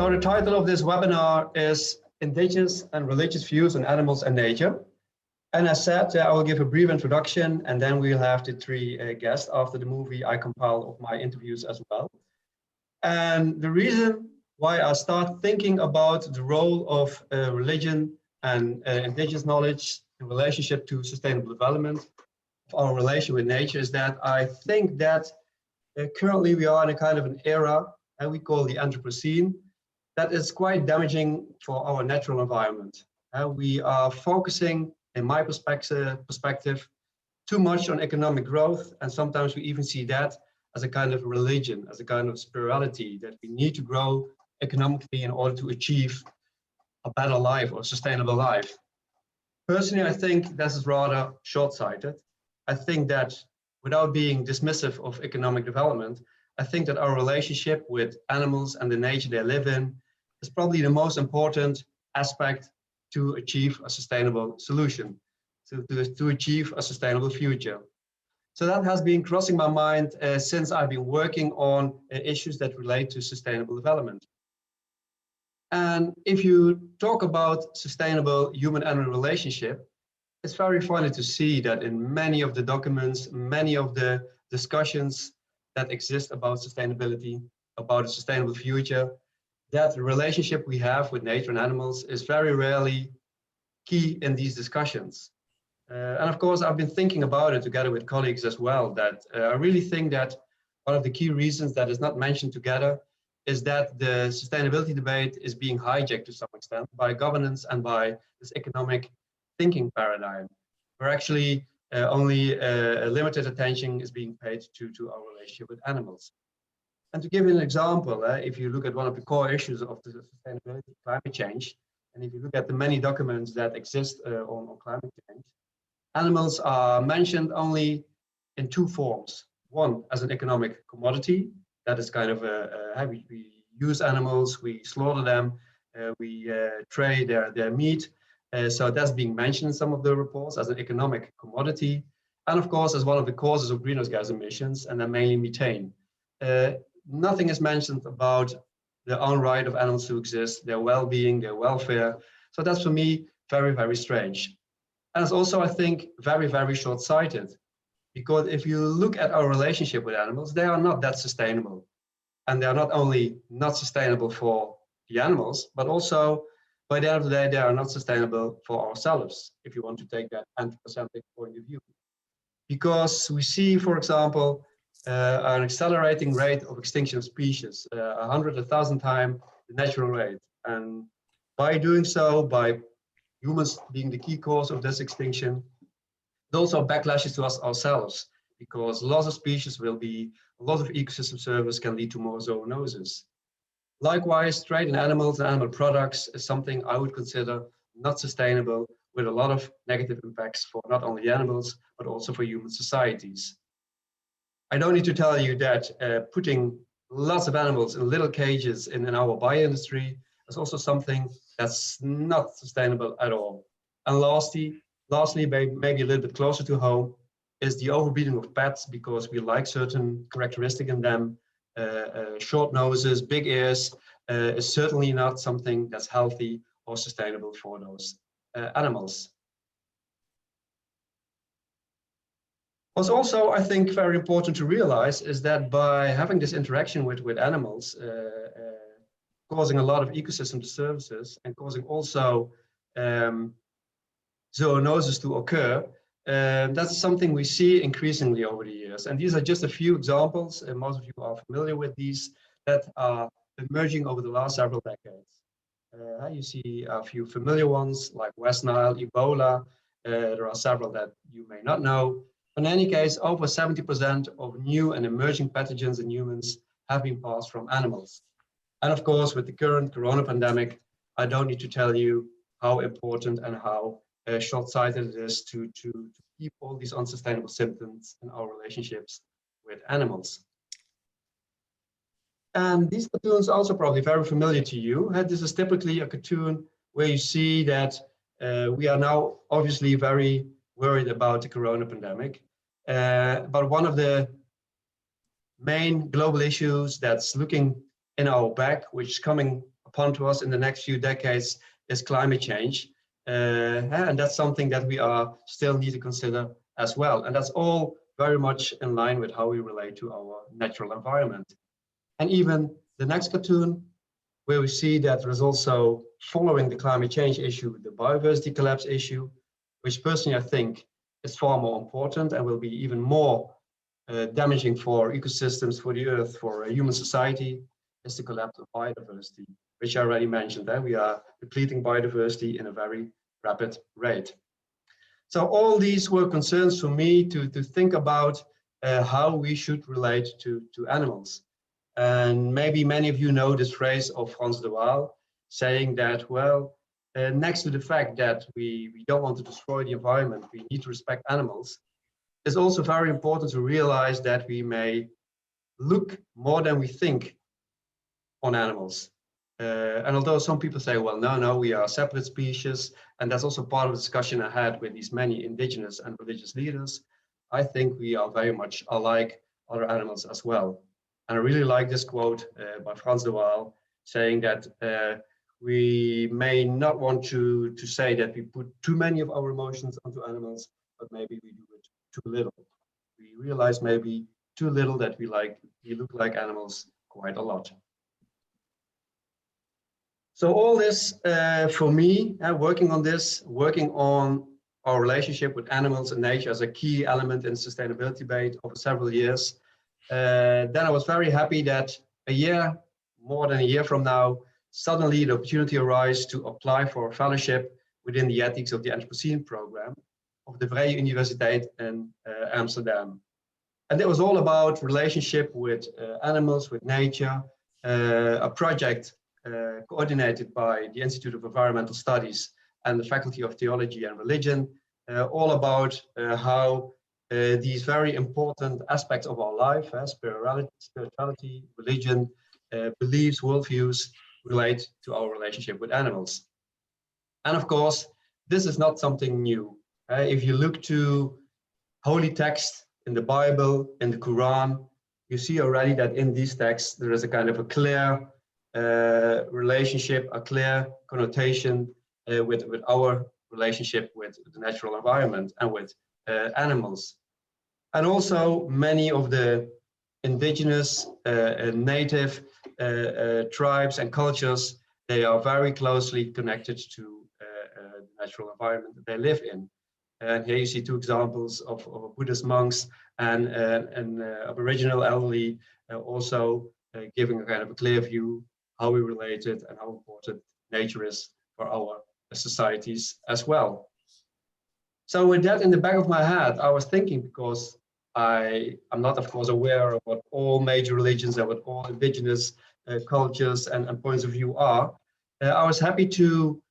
So the title of this webinar is Indigenous and Religious Views on Animals and Nature. And as said, I will give a brief introduction, and then we'll have the three guests after the movie I compile of my interviews as well. And the reason why I start thinking about the role of religion and indigenous knowledge in relationship to sustainable development, of our relation with nature, is that I think that currently we are in a kind of an era, and we call the Anthropocene, that is quite damaging for our natural environment. We are focusing, in my perspective, too much on economic growth, and sometimes we even see that as a kind of religion, as a kind of spirituality, that we need to grow economically in order to achieve a better life or sustainable life. Personally, I think this is rather short-sighted. I think that without being dismissive of economic development, I think that our relationship with animals and the nature they live in is probably the most important aspect to achieve a sustainable solution, to achieve a sustainable future. So that has been crossing my mind since I've been working on issues that relate to sustainable development. And if you talk about sustainable human-animal relationship, it's very funny to see that in many of the documents, many of the discussions that exist about sustainability, about a sustainable future, that the relationship we have with nature and animals is very rarely key in these discussions. And of course, I've been thinking about it together with colleagues as well, that I really think that one of the key reasons that is not mentioned together is that the sustainability debate is being hijacked to some extent by governance and by this economic thinking paradigm, where actually only a limited attention is being paid to our relationship with animals. And to give you an example, if you look at one of the core issues of the sustainability, climate change, and if you look at the many documents that exist on climate change, animals are mentioned only in two forms. One, as an economic commodity, that is kind of we use animals, we slaughter them, we trade their meat. So that's being mentioned in some of the reports as an economic commodity. And of course, as one of the causes of greenhouse gas emissions, and then mainly methane. Nothing is mentioned about the own right of animals to exist, their well-being, their welfare. So that's for me very, very strange. And it's also, I think, very, very short-sighted. Because if you look at our relationship with animals, they are not that sustainable. And they are not only not sustainable for the animals, but also, by the end of the day, they are not sustainable for ourselves, if you want to take that anthropocentric point of view. Because we see, for example, an accelerating rate of extinction of species, 100, 1,000 times the natural rate. And by doing so, by humans being the key cause of this extinction, it also backlashes to us ourselves, because loss of species will be, a lot of ecosystem service can lead to more zoonoses. Likewise, trade in animals and animal products is something I would consider not sustainable, with a lot of negative impacts for not only animals, but also for human societies. I don't need to tell you that putting lots of animals in little cages in our bio-industry is also something that's not sustainable at all. And lastly, maybe a little bit closer to home, is the overbreeding of pets, because we like certain characteristics in them. Short noses, big ears is certainly not something that's healthy or sustainable for those animals. What's also, I think, very important to realize is that by having this interaction with animals, causing a lot of ecosystem disturbances and causing also zoonoses to occur, that's something we see increasingly over the years. And these are just a few examples, and most of you are familiar with these, that are emerging over the last several decades. You see a few familiar ones like West Nile, Ebola. There are several that you may not know. In any case, over 70% of new and emerging pathogens in humans have been passed from animals. And of course, with the current corona pandemic, I don't need to tell you how important and how short-sighted it is to keep all these unsustainable symptoms in our relationships with animals. And these cartoons are also probably very familiar to you. This is typically a cartoon where you see that we are now obviously very worried about the corona pandemic. But one of the main global issues that's looking in our back, which is coming upon to us in the next few decades is climate change. And that's something that we are still need to consider as well. And that's all very much in line with how we relate to our natural environment. And even the next cartoon, where we see that there is also, following the climate change issue, the biodiversity collapse issue, which personally I think is far more important and will be even more damaging for ecosystems, for the earth, for human society, is the collapse of biodiversity, which I already mentioned. We are depleting biodiversity in a very rapid rate. So all these were concerns for me to think about how we should relate to animals. And maybe many of you know this phrase of Frans de Waal, saying that, well, next to the fact that we don't want to destroy the environment, we need to respect animals. It's also very important to realize that we may look more than we think on animals. And although some people say, well, no, we are separate species, and that's also part of the discussion I had with these many indigenous and religious leaders, I think we are very much alike other animals as well. And I really like this quote by Frans de Waal, saying that we may not want to say that we put too many of our emotions onto animals, but maybe we do it too little. We realize maybe too little that we look like animals quite a lot. So all this for me, working on our relationship with animals and nature as a key element in sustainability debate over several years. Then I was very happy that more than a year from now, suddenly the opportunity arose to apply for a fellowship within the ethics of the Anthropocene program of the Vrije Universiteit in Amsterdam. And it was all about relationship with animals, with nature, a project coordinated by the Institute of Environmental Studies and the Faculty of Theology and Religion, all about how these very important aspects of our life, spirituality, religion, beliefs, worldviews, relate to our relationship with animals. And of course, this is not something new. If you look to holy text in the Bible, in the Quran, you see already that in these texts there is a kind of a clear relationship, a clear connotation with our relationship with the natural environment and with animals. And also many of the indigenous native tribes and cultures, they are very closely connected to the natural environment that they live in. And here you see two examples of Buddhist monks and Aboriginal elderly also giving a kind of a clear view how we relate it and how important nature is for our societies as well. So with that in the back of my head, I was thinking, because I'm not, of course, aware of what all major religions and what all indigenous cultures and points of view are, I was happy to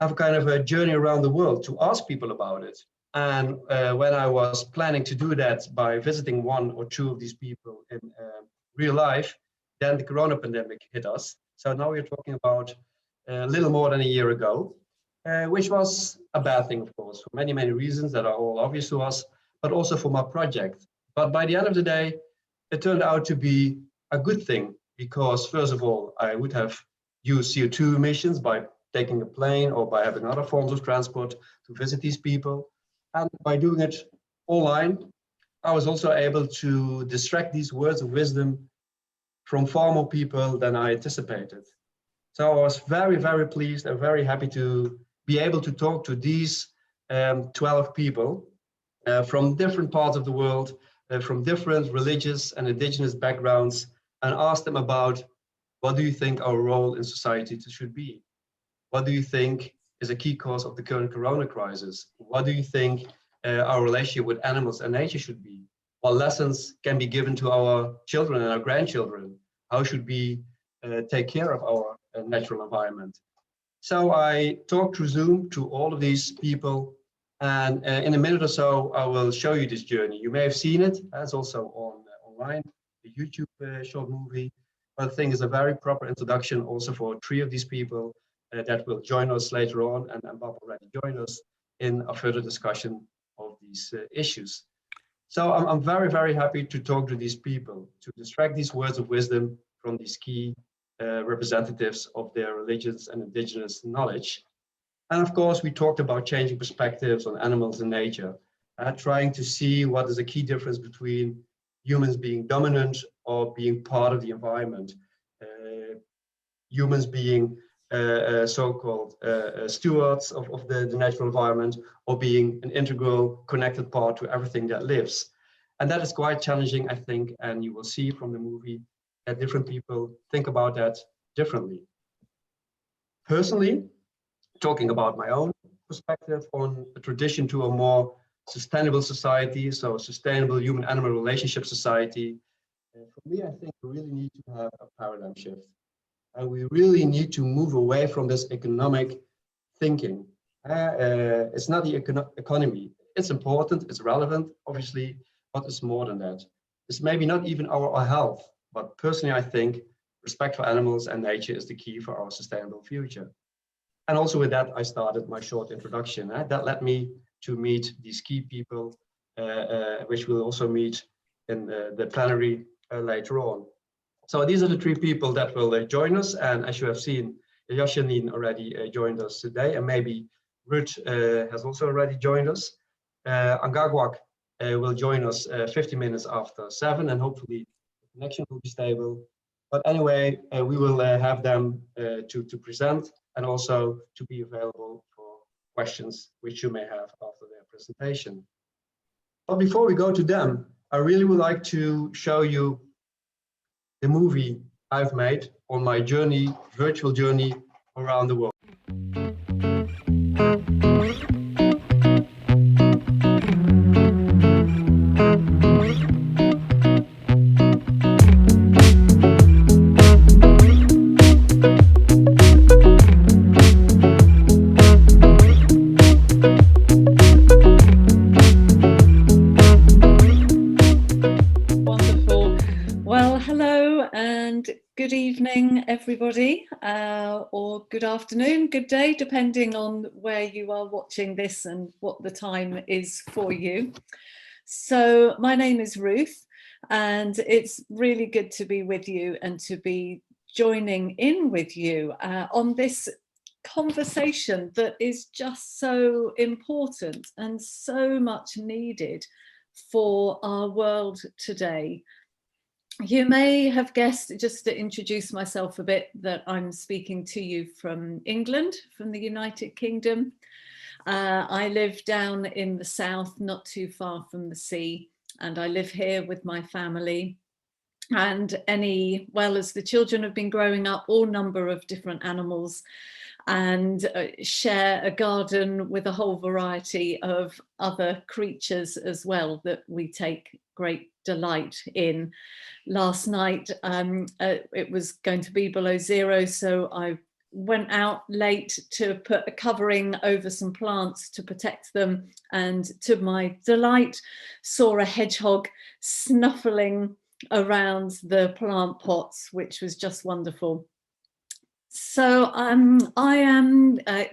have a kind of a journey around the world to ask people about it. And when I was planning to do that by visiting one or two of these people in real life, then the corona pandemic hit us. So now we're talking about a little more than a year ago, which was a bad thing, of course, for many, many reasons that are all obvious to us, but also for my project. But by the end of the day, it turned out to be a good thing, because first of all, I would have used CO2 emissions by taking a plane or by having other forms of transport to visit these people. And by doing it online, I was also able to distract these words of wisdom from far more people than I anticipated. So I was very, very pleased and very happy to be able to talk to these 12 people from different parts of the world, from different religious and indigenous backgrounds, and ask them about, what do you think our role in society should be? What do you think is a key cause of the current corona crisis? What do you think our relationship with animals and nature should be? What lessons can be given to our children and our grandchildren? How should we take care of our natural environment? So I talked through Zoom to all of these people, and in a minute or so, I will show you this journey. You may have seen it, it's also online, the YouTube short movie, but I think it's a very proper introduction also for three of these people that will join us later on, and Bob already joined us in a further discussion of these issues. So I'm very, very happy to talk to these people, to distract these words of wisdom from these key representatives of their religions and indigenous knowledge. And of course, we talked about changing perspectives on animals and nature, trying to see what is the key difference between humans being dominant or being part of the environment, humans being so-called stewards of the natural environment, or being an integral connected part to everything that lives. And that is quite challenging, I think, and you will see from the movie that different people think about that differently. Personally, talking about my own perspective on a tradition to a more sustainable society, so a sustainable human-animal relationship society, for me, I think we really need to have a paradigm shift. And we really need to move away from this economic thinking. It's not the economy. It's important, it's relevant, obviously, but it's more than that. It's maybe not even our health, but personally, I think respect for animals and nature is the key for our sustainable future. And also with that, I started my short introduction. That led me to meet these key people, which we'll also meet in the plenary later on. So these are the three people that will join us. And as you have seen, Yashanin already joined us today, and maybe Ruth has also already joined us. Angagwak will join us 50 minutes after 7, and hopefully the connection will be stable. But anyway, we will have them to present and also to be available for questions which you may have after their presentation. But before we go to them, I really would like to show you the movie I've made on my journey, virtual journey around the world. Good evening, everybody, or good afternoon, good day, depending on where you are watching this and what the time is for you. So my name is Ruth, and it's really good to be with you and to be joining in with you on this conversation that is just so important and so much needed for our world today. You may have guessed, just to introduce myself a bit, that I'm speaking to you from England, from the United Kingdom. I live down in the south, not too far from the sea, and I live here with my family. And as the children have been growing up, all number of different animals, and share a garden with a whole variety of other creatures as well that we take great delight in. Last night it was going to be below zero, so I went out late to put a covering over some plants to protect them, and to my delight saw a hedgehog snuffling around the plant pots, which was just wonderful. So I am a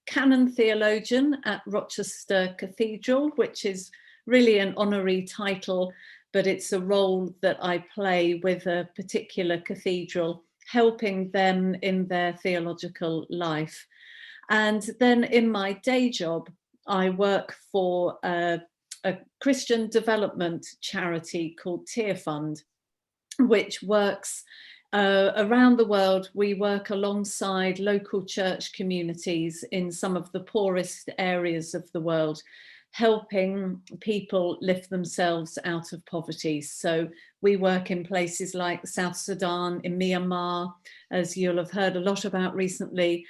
canon theologian at Rochester Cathedral, which is really an honorary title, but it's a role that I play with a particular cathedral, helping them in their theological life. And then in my day job, I work for a Christian development charity called Tear Fund, which works around the world. We work alongside local church communities in some of the poorest areas of the world, helping people lift themselves out of poverty. So we work in places like South Sudan, in Myanmar, as you'll have heard a lot about recently,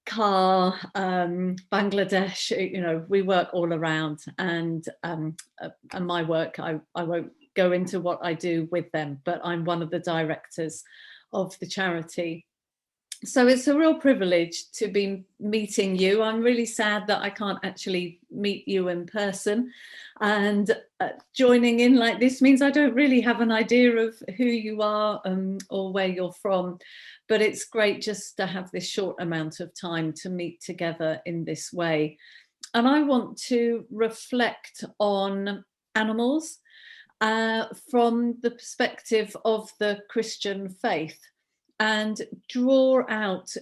Bangladesh. We work all around, and my work, I won't go into what I do with them, but I'm one of the directors of the charity. So it's a real privilege to be meeting you. I'm really sad that I can't actually meet you in person, and joining in like this means I don't really have an idea of who you are or where you're from, but it's great just to have this short amount of time to meet together in this way. And I want to reflect on animals from the perspective of the Christian faith. and draw out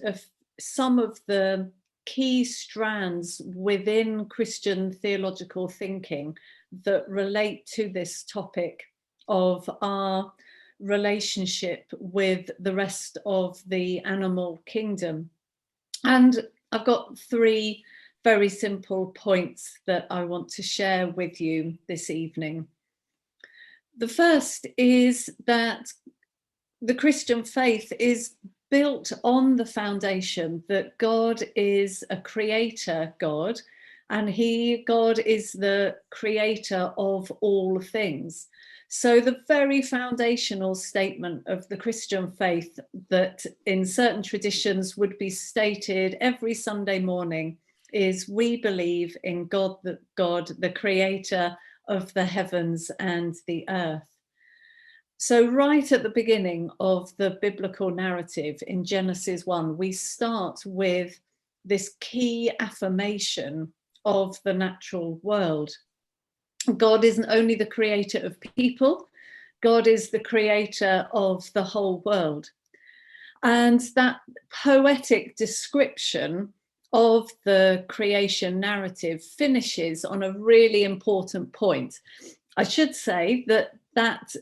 some of the key strands within Christian theological thinking that relate to this topic of our relationship with the rest of the animal kingdom. And I've got 3 very simple points that I want to share with you this evening. The first is that the Christian faith is built on the foundation that God is a creator God, and God is the creator of all things. So the very foundational statement of the Christian faith that in certain traditions would be stated every Sunday morning is we believe in God, the creator of the heavens and the earth. So right at the beginning of the biblical narrative in Genesis 1, we start with this key affirmation of the natural world. God isn't only the creator of people, God is the creator of the whole world. And that poetic description of the creation narrative finishes on a really important point. I should say that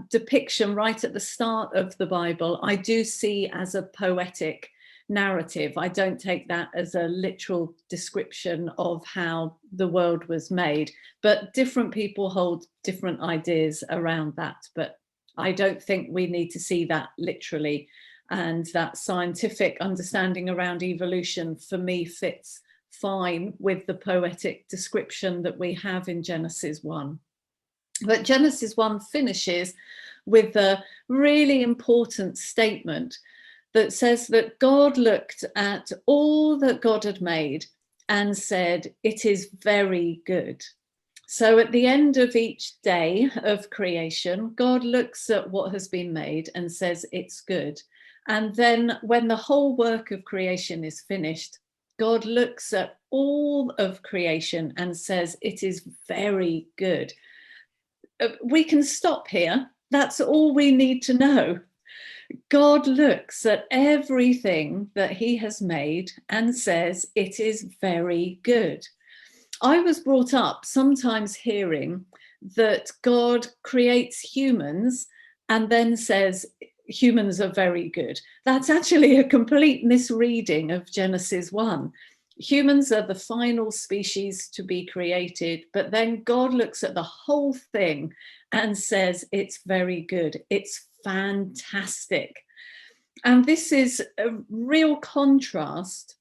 depiction right at the start of the Bible, I do see as a poetic narrative. I don't take that as a literal description of how the world was made, but different people hold different ideas around that. But I don't think we need to see that literally. And that scientific understanding around evolution for me fits fine with the poetic description that we have in Genesis 1. But Genesis 1 finishes with a really important statement that says that God looked at all that God had made and said, it is very good. So at the end of each day of creation, God looks at what has been made and says it's good. And then when the whole work of creation is finished, God looks at all of creation and says it is very good. We can stop here. That's all we need to know. God looks at everything that he has made and says it is very good. I was brought up sometimes hearing that God creates humans and then says humans are very good. That's actually a complete misreading of Genesis 1. Humans are the final species to be created, but then God looks at the whole thing and says it's very good. It's fantastic. And this is a real contrast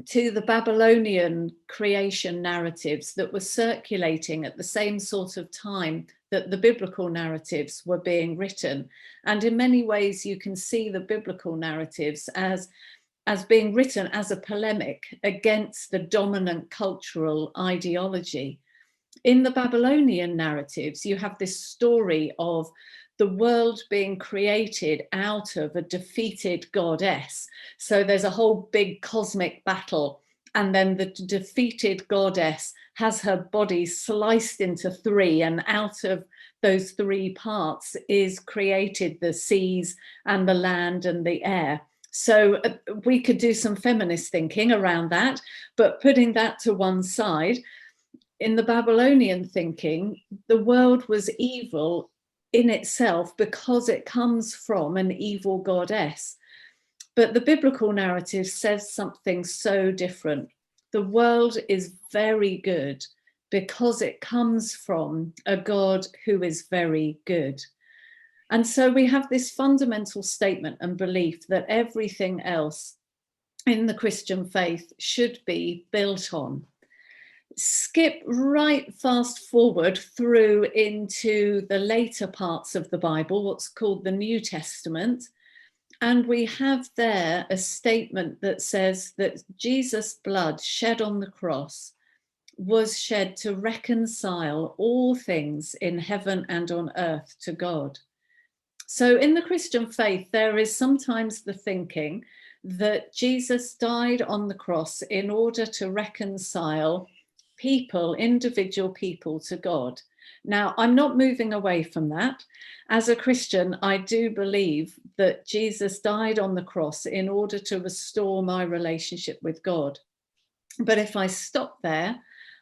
to the Babylonian creation narratives that were circulating at the same sort of time that the biblical narratives were being written. And in many ways, you can see the biblical narratives as being written as a polemic against the dominant cultural ideology. In the Babylonian narratives, you have this story of the world being created out of a defeated goddess. So there's a whole big cosmic battle, and then the defeated goddess has her body sliced into 3, and out of those 3 parts is created the seas and the land and the air. So we could do some feminist thinking around that, but putting that to one side, in the Babylonian thinking, the world was evil in itself because it comes from an evil goddess. But the biblical narrative says something so different. The world is very good because it comes from a God who is very good. And so we have this fundamental statement and belief that everything else in the Christian faith should be built on. Skip right fast forward through into the later parts of the Bible, what's called the New Testament. And we have there a statement that says that Jesus' blood shed on the cross was shed to reconcile all things in heaven and on earth to God. So in the Christian faith, there is sometimes the thinking that Jesus died on the cross in order to reconcile people, individual people, to God. Now, I'm not moving away from that. As a Christian, I do believe that Jesus died on the cross in order to restore my relationship with God. But if I stop there,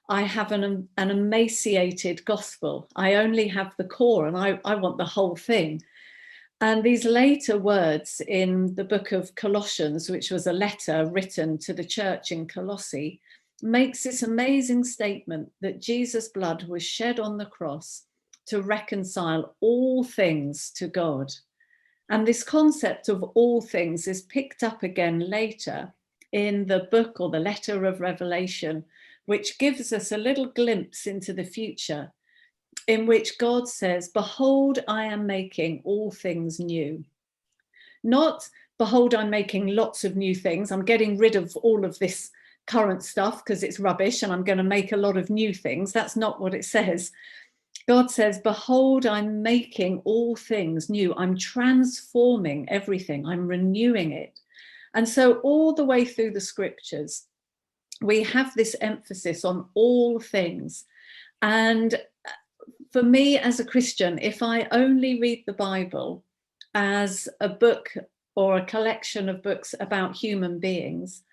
I have an emaciated gospel. I only have the core, and I want the whole thing. And these later words in the book of Colossians, which was a letter written to the church in Colossae, makes this amazing statement that Jesus' blood was shed on the cross to reconcile all things to God. And this concept of all things is picked up again later in the book or the letter of Revelation, which gives us a little glimpse into the future, in which God says, "Behold, I am making all things new." Not, "Behold, I'm making lots of new things. I'm getting rid of all of this current stuff because it's rubbish and I'm going to make a lot of new things." That's not what it says. God says, "Behold, I'm making all things new. I'm transforming everything. I'm renewing it." And so all the way through the scriptures, we have this emphasis on all things. And for me as a Christian, if I only read the Bible as a book or a collection of books about human beings,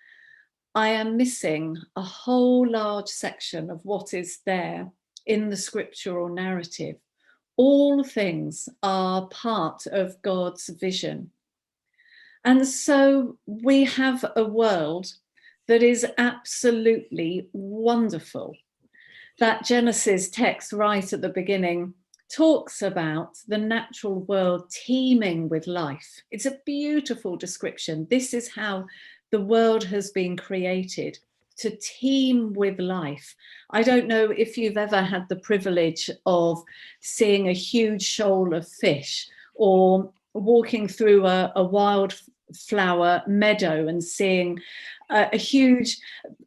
I am missing a whole large section of what is there in the scriptural narrative. All things are part of God's vision. And so we have a world that is absolutely wonderful. That Genesis text right at the beginning talks about the natural world teeming with life. It's a beautiful description. This is how the world has been created, to teem with life. I don't know if you've ever had the privilege of seeing a huge shoal of fish, or walking through a wildflower meadow and seeing a huge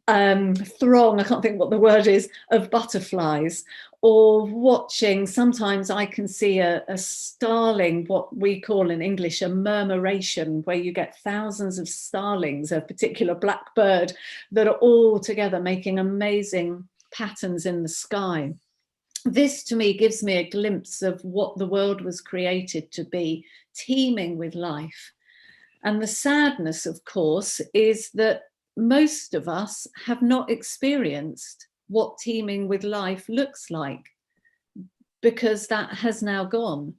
throng, I can't think what the word is, of butterflies, or watching, sometimes I can see a starling, what we call in English a murmuration, where you get thousands of starlings, a particular black bird, that are all together making amazing patterns in the sky. This to me gives me a glimpse of what the world was created to be, teeming with life. And the sadness, of course, is that most of us have not experienced what teeming with life looks like, because that has now gone.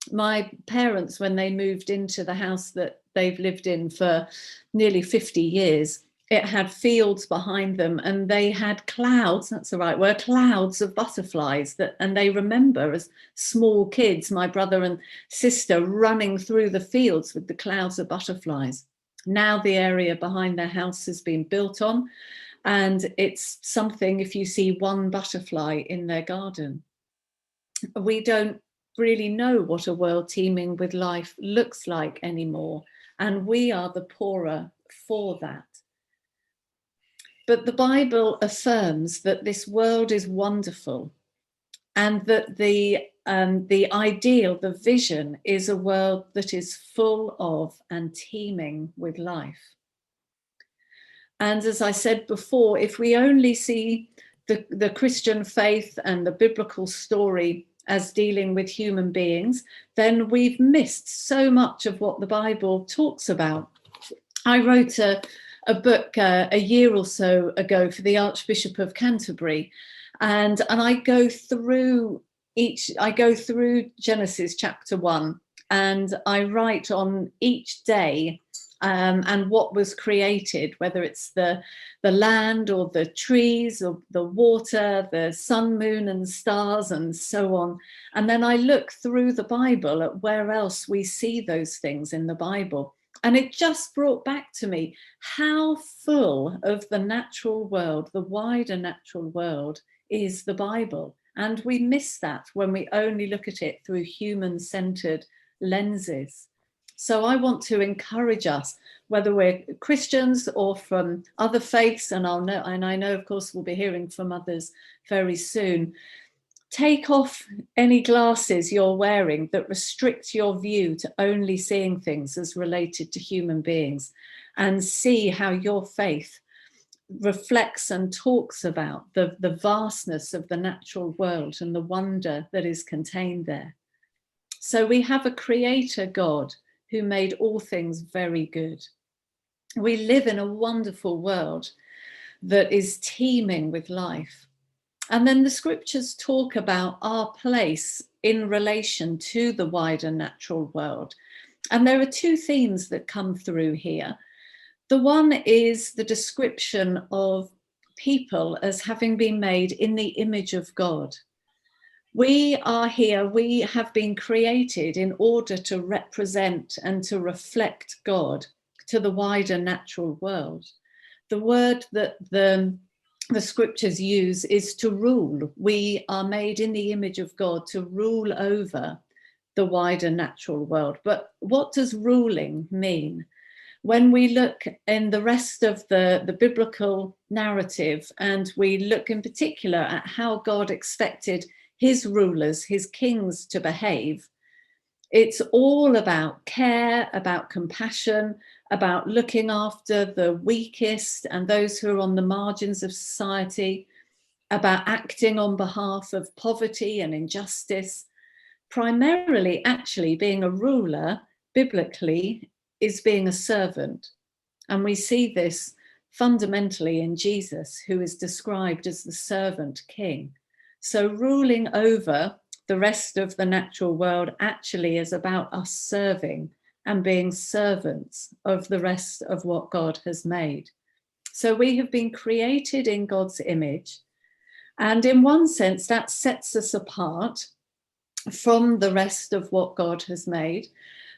My parents, when they moved into the house that they've lived in for nearly 50 years, it had fields behind them, and they had clouds, that's the right word, clouds of butterflies, and they remember as small kids, my brother and sister, running through the fields with the clouds of butterflies. Now the area behind their house has been built on, and it's something if you see one butterfly in their garden. We don't really know what a world teeming with life looks like anymore, and we are the poorer for that. But the Bible affirms that this world is wonderful, and that the ideal, the vision, is a world that is full of and teeming with life. And as I said before, if we only see the Christian faith and the biblical story as dealing with human beings, then we've missed so much of what the Bible talks about. I wrote a book a year or so ago for the Archbishop of Canterbury, and I go through Genesis chapter 1, and I write on each day and what was created, whether it's the land or the trees or the water, the sun, moon and stars and so on. And then I look through the Bible at where else we see those things in the Bible. And it just brought back to me how full of the natural world, the wider natural world, is the Bible. And we miss that when we only look at it through human-centered lenses. So I want to encourage us, whether we're Christians or from other faiths, and I know, of course, we'll be hearing from others very soon. Take off any glasses you're wearing that restrict your view to only seeing things as related to human beings, and see how your faith reflects and talks about the vastness of the natural world and the wonder that is contained there. So we have a creator God who made all things very good. We live in a wonderful world that is teeming with life. And then the scriptures talk about our place in relation to the wider natural world. And there are two themes that come through here. The one is the description of people as having been made in the image of God. We are here, we have been created in order to represent and to reflect God to the wider natural world. The word that the scriptures use is to rule. We are made in the image of God to rule over the wider natural world. But what does ruling mean? When we look in the rest of the biblical narrative, and we look in particular at how God expected his rulers, his kings to behave, it's all about care, about compassion, about looking after the weakest and those who are on the margins of society, about acting on behalf of poverty and injustice. Primarily, actually, being a ruler, biblically, is being a servant. And we see this fundamentally in Jesus, who is described as the servant king. So ruling over the rest of the natural world actually is about us serving and being servants of the rest of what God has made. So we have been created in God's image. And in one sense, that sets us apart from the rest of what God has made.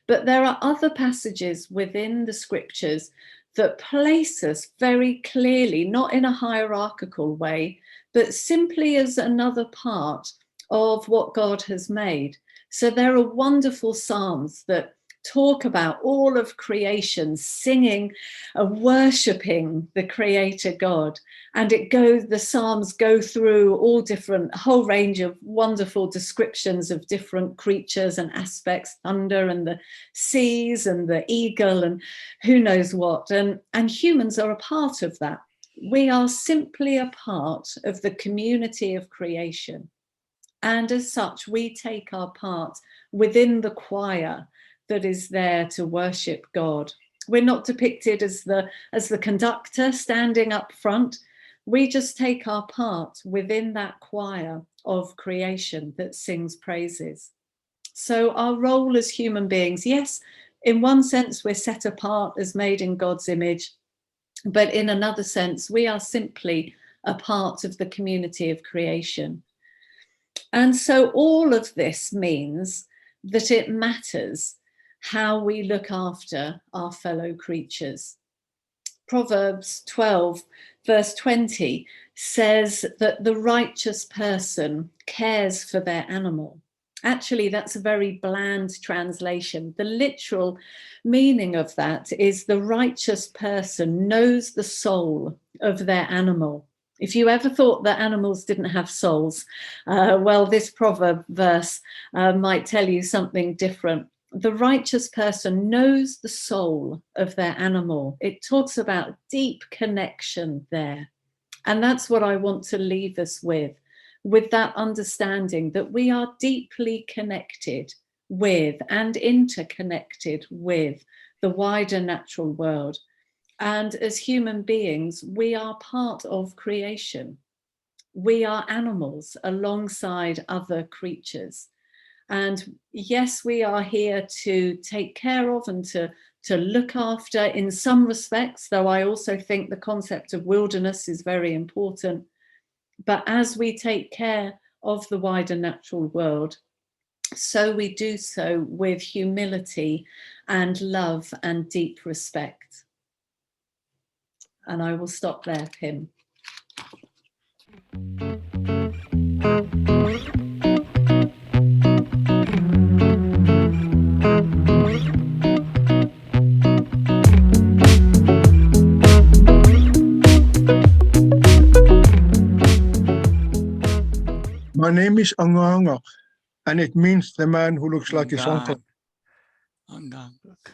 But there are other passages within the scriptures that place us very clearly, not in a hierarchical way, but simply as another part of what God has made. So there are wonderful psalms that talk about all of creation singing, worshipping the creator God. And the psalms go through all different, a whole range of wonderful descriptions of different creatures and aspects, thunder and the seas and the eagle and who knows what. And humans are a part of that. We are simply a part of the community of creation. And as such, we take our part within the choir that is there to worship God. We're not depicted as the conductor standing up front. We just take our part within that choir of creation that sings praises. So our role as human beings, yes, in one sense, we're set apart as made in God's image, but in another sense, we are simply a part of the community of creation. And so all of this means that it matters how we look after our fellow creatures. Proverbs 12, verse 20 says that the righteous person cares for their animal. Actually, that's a very bland translation. The literal meaning of that is the righteous person knows the soul of their animal. If you ever thought that animals didn't have souls, well, this proverb verse might tell you something different. The righteous person knows the soul of their animal. It talks about deep connection there. And that's what I want to leave us with that understanding that we are deeply connected with and interconnected with the wider natural world. And as human beings, we are part of creation. We are animals alongside other creatures. And yes, we are here to take care of and to look after in some respects, though I also think the concept of wilderness is very important. But as we take care of the wider natural world, so we do so with humility and love and deep respect. And I will stop there, Pim. My name is Anganga, and it means the man who looks like his uncle.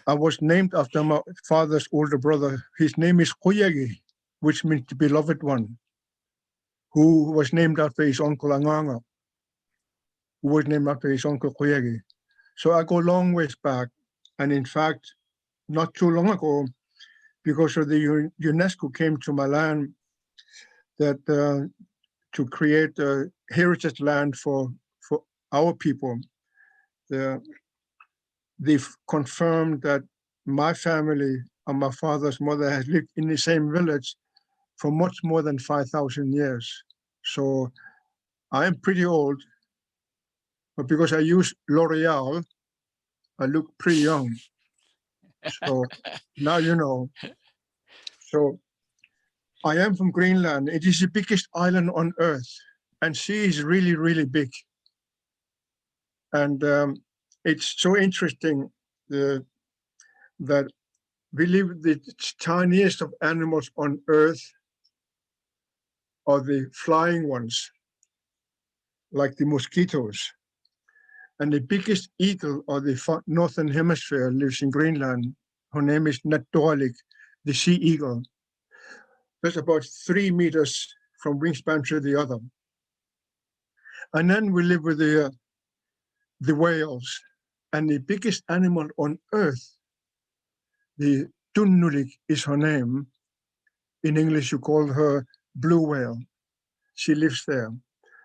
I was named after my father's older brother. His name is Koyagi. which means the beloved one, who was named after his uncle Anganga, who was named after his uncle Koyegi. So I go a long ways back. And in fact, not too long ago, because of the UNESCO came to my land that to create a heritage land for our people. They've confirmed that my family and my father's mother has lived in the same village for much more than 5,000 years. So I am pretty old, but because I use L'Oreal, I look pretty young. So now you know. So I am from Greenland. It is the biggest island on Earth, and sea is really, really big. And it's so interesting that we live the tiniest of animals on Earth are the flying ones, like the mosquitoes. And the biggest eagle of the northern hemisphere lives in Greenland. Her name is Nattoalik, the sea eagle. That's about 3 meters from wingspan to the other. And then we live with the whales. And the biggest animal on Earth, the Tunnulik is her name. In English, you call her blue whale. She lives there.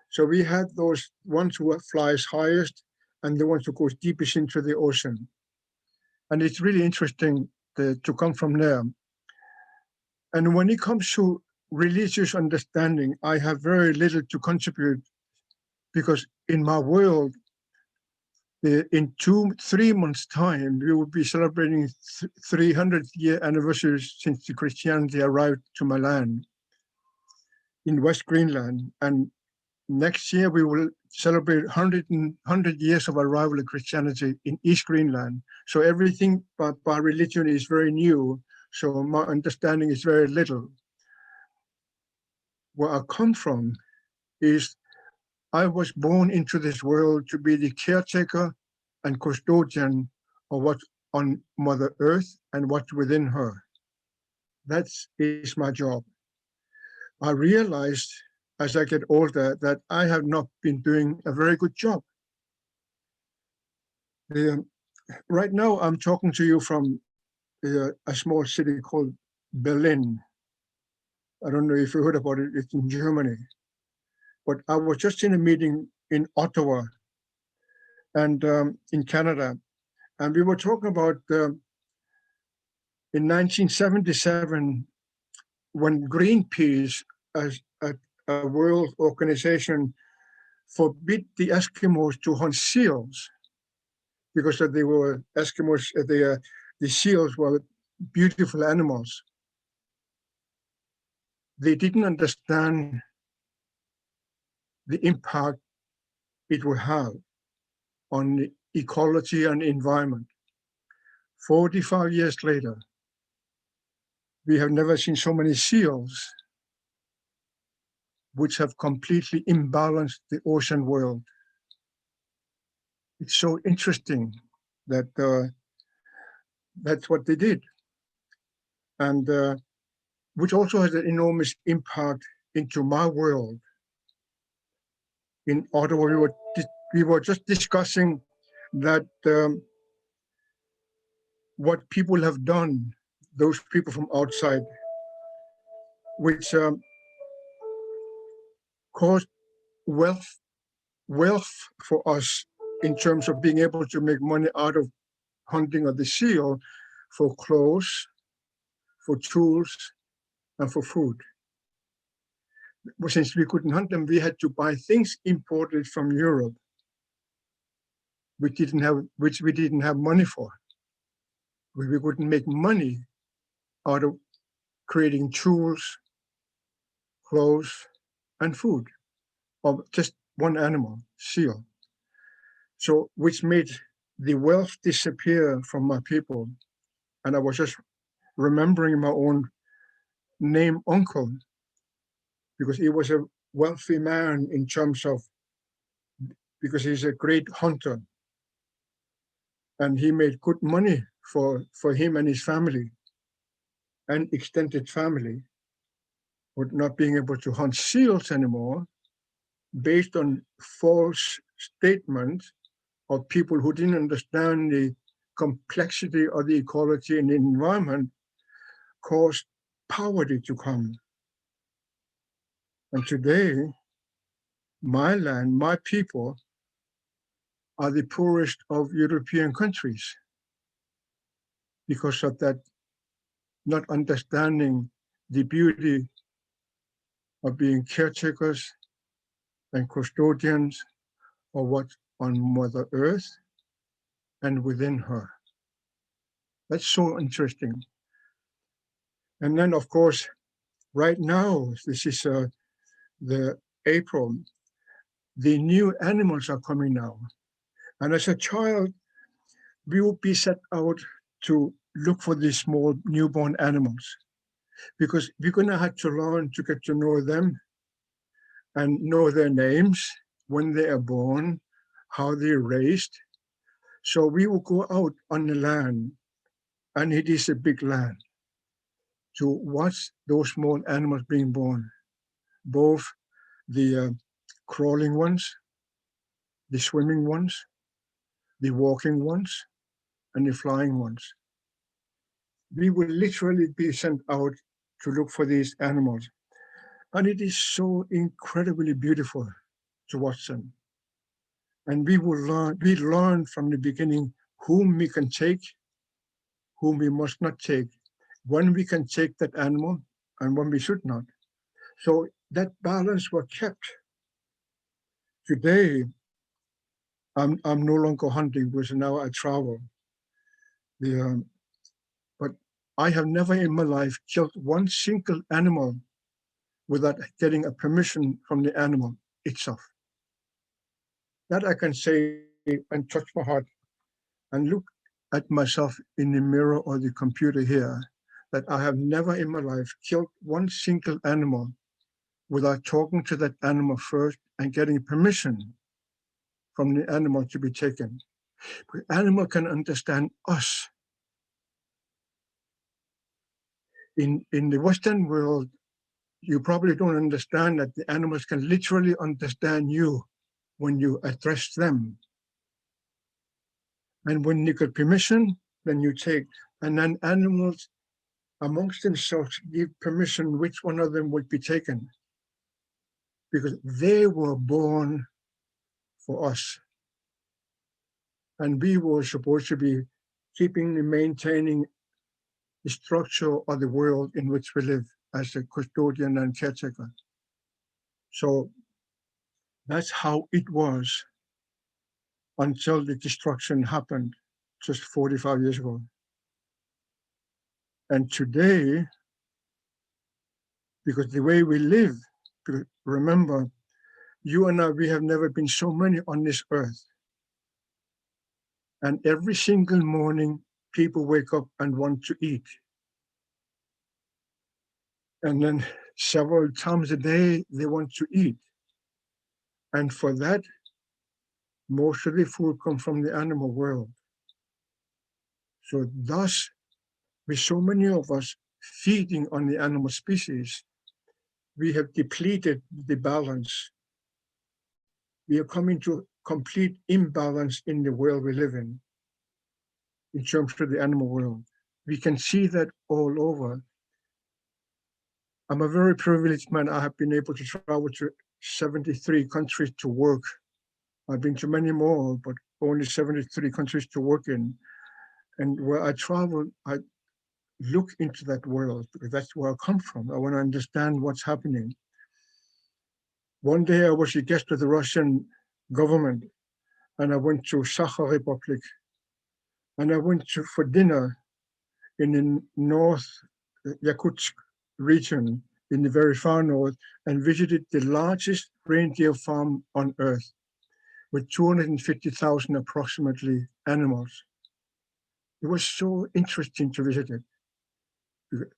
So we had those ones who flies highest and the ones who goes deepest into the ocean. And it's really interesting to come from there. And when it comes to religious understanding, I have very little to contribute because in my world, in 3 months' time, we will be celebrating 300th year anniversary since the Christianity arrived to my land in West Greenland. And next year, we will celebrate 100 years of arrival of Christianity in East Greenland. So everything by religion is very new. So my understanding is very little. Where I come from is I was born into this world to be the caretaker and custodian of what's on Mother Earth and what's within her. That is my job. I realized as I get older that I have not been doing a very good job. Right now, I'm talking to you from a small city called Berlin. I don't know if you heard about it, it's in Germany. But I was just in a meeting in Ottawa and in Canada. And we were talking about in 1977, when Greenpeace, as a world organization, forbid the Eskimos to hunt seals because they were Eskimos, the seals were beautiful animals. They didn't understand the impact it will have on the ecology and environment. 45 years later, we have never seen so many seals which have completely imbalanced the ocean world. It's so interesting that that's what they did. And which also has an enormous impact into my world. In Ottawa, we were just discussing that what people have done, those people from outside, which caused wealth for us in terms of being able to make money out of hunting of the seal for clothes, for tools, and for food. But since we couldn't hunt them, we had to buy things imported from Europe, which we didn't have money for. We couldn't make money out of creating tools, clothes, and food of just one animal, seal. So, which made the wealth disappear from my people. And I was just remembering my own name, uncle, because he was a wealthy man in terms of, because he's a great hunter. And he made good money for him and his family and extended family. with not being able to hunt seals anymore based on false statements of people who didn't understand the complexity of the ecology and the environment, caused poverty to come. And today, my land, my people are the poorest of European countries because of that not understanding the beauty of being caretakers and custodians of what's on Mother Earth and within her. That's so interesting. And then, of course, right now, this is the April, the new animals are coming now. And as a child, we would be set out to look for these small newborn animals because we're going to have to learn to get to know them and know their names, when they are born, how they're raised. So we will go out on the land, and it is a big land, to watch those small animals being born, both the crawling ones, the swimming ones, the walking ones, and the flying ones. We will literally be sent out to look for these animals. And it is so incredibly beautiful to watch them. And we learn from the beginning whom we can take, whom we must not take, when we can take that animal and when we should not. So that balance was kept. Today, I'm no longer hunting because now I travel. But I have never in my life killed one single animal without getting a permission from the animal itself. That I can say and touch my heart and look at myself in the mirror or the computer here, that I have never in my life killed one single animal without talking to that animal first and getting permission from the animal to be taken. The animal can understand us. In the Western world, you probably don't understand that the animals can literally understand you when you address them. And when you get permission, then you take. And then animals amongst themselves give permission which one of them would be taken, because they were born for us. And we were supposed to be keeping and maintaining the structure of the world in which we live as a custodian and caretaker. So that's how it was until the destruction happened just 45 years ago. And today, because the way we live, remember, you and I, we have never been so many on this earth. And every single morning, people wake up and want to eat. And then several times a day, they want to eat. And for that, most of the food comes from the animal world. So thus, with so many of us feeding on the animal species, we have depleted the balance. We are coming to complete imbalance in the world we live in terms of the animal world. We can see that all over. I'm a very privileged man. I have been able to travel to 73 countries to work. I've been to many more, but only 73 countries to work in. And where I travel, I look into that world because that's where I come from. I want to understand what's happening. One day I was a guest of the Russian government, and I went to Sakha Republic, and I went for dinner in the North Yakutsk region, in the very far north, and visited the largest reindeer farm on earth with 250,000 approximately animals. It was so interesting to visit it.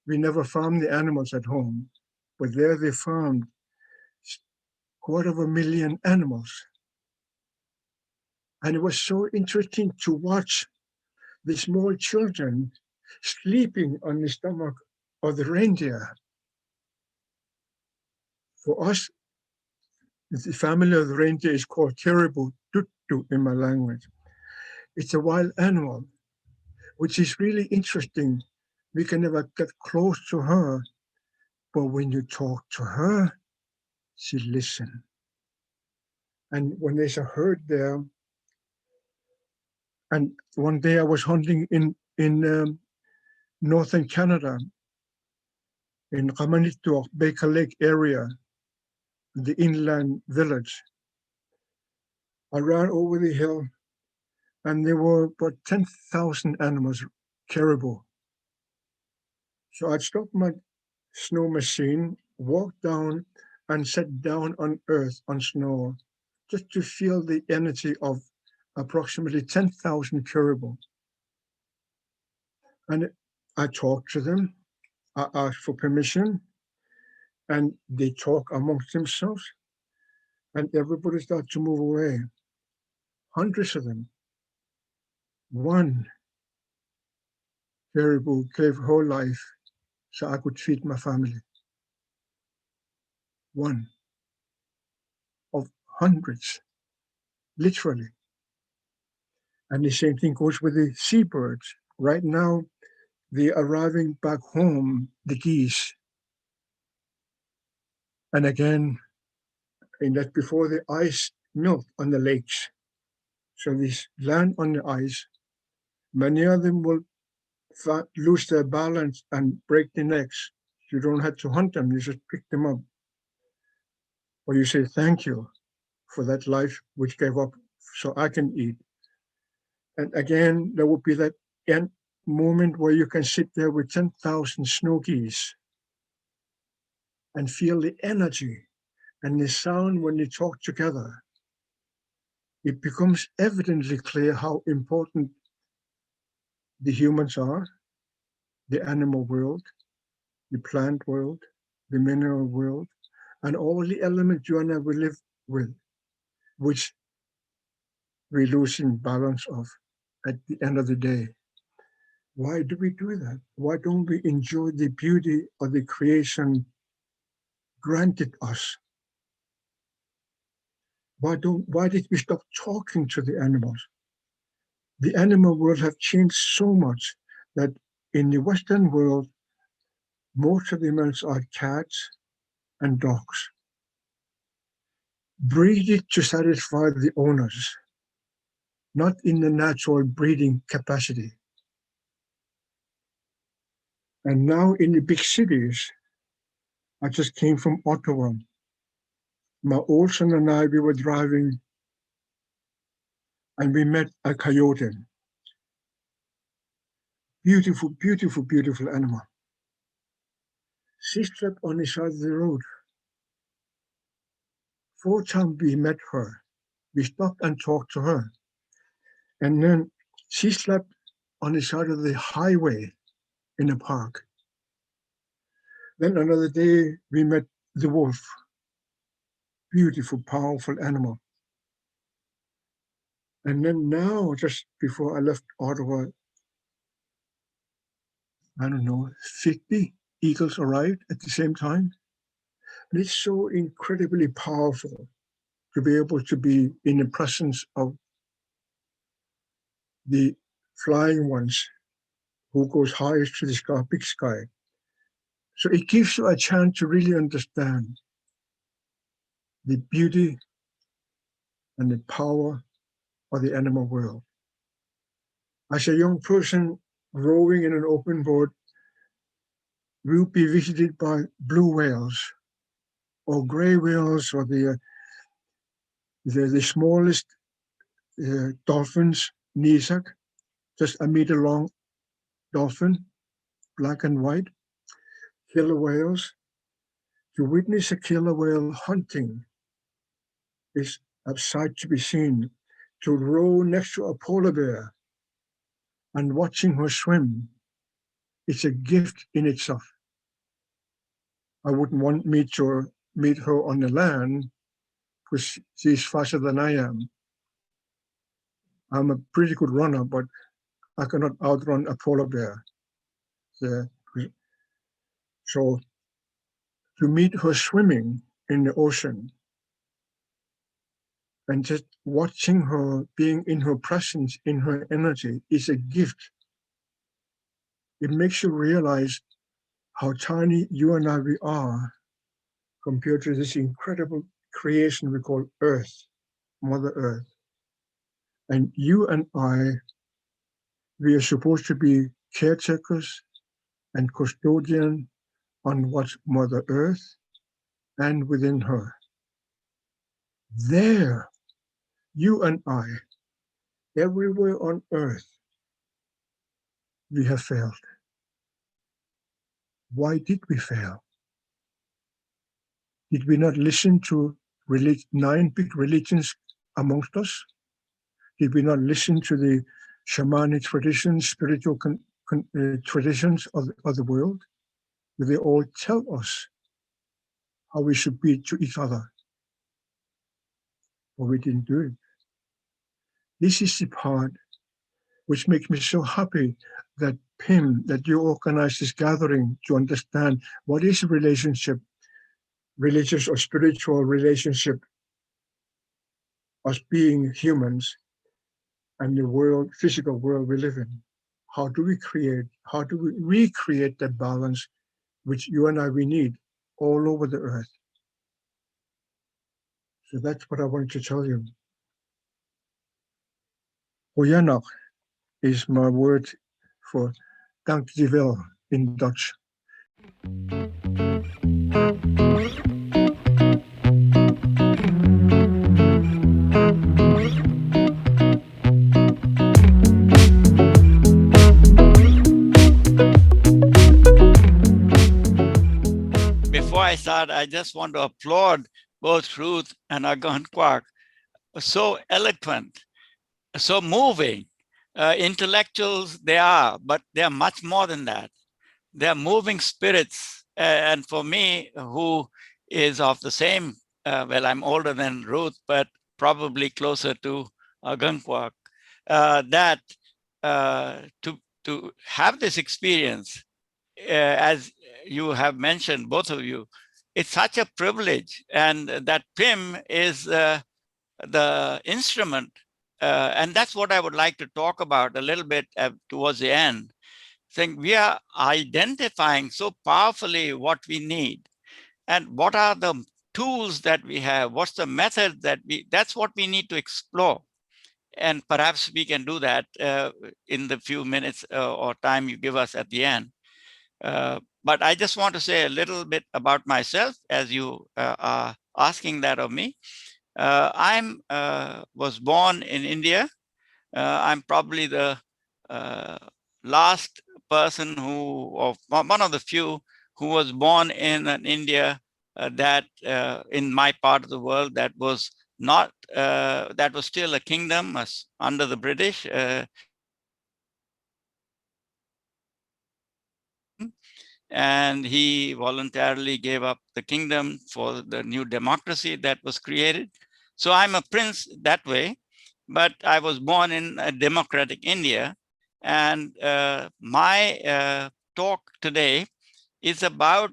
We never farmed the animals at home, but there they farmed 250,000 animals. And it was so interesting to watch the small children sleeping on the stomach of the reindeer. For us, the family of the reindeer is called caribou, tutu in my language. It's a wild animal, which is really interesting. We can never get close to her, but when you talk to her, she listens. And when there's a herd there, and one day I was hunting in northern Canada, in Ramanito, Baker Lake area, the inland village. I ran over the hill, and there were about 10,000 animals, caribou. So I'd stop my snow machine, walk down, and sat down on earth, on snow, just to feel the energy of approximately 10,000 caribou. And I talked to them, I asked for permission, and they talk amongst themselves, and everybody started to move away. Hundreds of them. One caribou gave her life so I could feed my family. One of hundreds, literally. And the same thing goes with the seabirds. Right now, they're arriving back home, the geese. And again, and that's before the ice melts on the lakes. So they land on the ice. Many of them will lose their balance and break their necks. You don't have to hunt them, you just pick them up. Or you say, thank you for that life which gave up so I can eat. And again, there will be that end moment where you can sit there with 10,000 snow geese and feel the energy and the sound when they talk together. It becomes evidently clear how important the humans are, the animal world, the plant world, the mineral world, and all the elements you and I will live with, which we're losing balance of at the end of the day. Why do we do that? Why don't we enjoy the beauty of the creation granted us? Why did we stop talking to the animals? The animal world have changed so much that in the Western world, most of the animals are cats and dogs, breeded to satisfy the owners, not in the natural breeding capacity. And now in the big cities, I just came from Ottawa. My old son and I, we were driving and we met a coyote. Beautiful, beautiful, beautiful animal. She slept on the side of the road. 4 times we met her. We stopped and talked to her. And then she slept on the side of the highway in the park. Then another day we met the wolf. Beautiful, powerful animal. And then now, just before I left Ottawa, I don't know, 50 eagles arrived at the same time. And it's so incredibly powerful to be able to be in the presence of the flying ones who goes highest to the sky, big sky. So it gives you a chance to really understand the beauty and the power of the animal world. As a young person growing in an open boat, we'll be visited by blue whales or gray whales or the smallest dolphins, Nisak, just a meter long dolphin, black and white, killer whales. To witness a killer whale hunting is a sight to be seen. To row next to a polar bear and watching her swim, it's a gift in itself. I wouldn't want me to meet her on the land because she's faster than I am. I'm a pretty good runner, but I cannot outrun a polar bear. So to meet her swimming in the ocean. And just watching her, being in her presence, in her energy, is a gift. It makes you realize how tiny you and I we are compared to this incredible creation we call Earth, Mother Earth. And you and I, we are supposed to be caretakers and custodian on what's Mother Earth and within her. There, you and I, everywhere on Earth, we have failed. Why did we fail? Did we not listen to 9 big religions amongst us? Did we not listen to the shamanic traditions, spiritual traditions of the world? Where they all tell us how we should be to each other? But we didn't do it. This is the part which makes me so happy that Pim, that you organized this gathering to understand what is a relationship, religious or spiritual relationship, us being humans and the world, physical world we live in. How do we recreate that balance which you and I, we need all over the earth? So that's what I wanted to tell you. Goeienaand is my word for dankjewel in Dutch. Before I start, I just want to applaud both Ruth and Algonquin. So eloquent, so moving. Intellectuals they are, but they are much more than that. They are moving spirits. And for me, who is of the same, well, I'm older than Ruth, but probably closer to Algonquin, that to have this experience, as you have mentioned, both of you, it's such a privilege. And that Pim is the instrument. And that's what I would like to talk about a little bit towards the end. Saying we are identifying so powerfully what we need and what are the tools that we have, what's the method that that's what we need to explore. And perhaps we can do that in the few minutes or time you give us at the end. But I just want to say a little bit about myself as you are asking that of me. I was born in India. I'm probably the last person or one of the few who was born in an India that in my part of the world that was not, that was still a kingdom under the British. And he voluntarily gave up the kingdom for the new democracy that was created. So I'm a prince that way, but I was born in a democratic India. And my talk today is about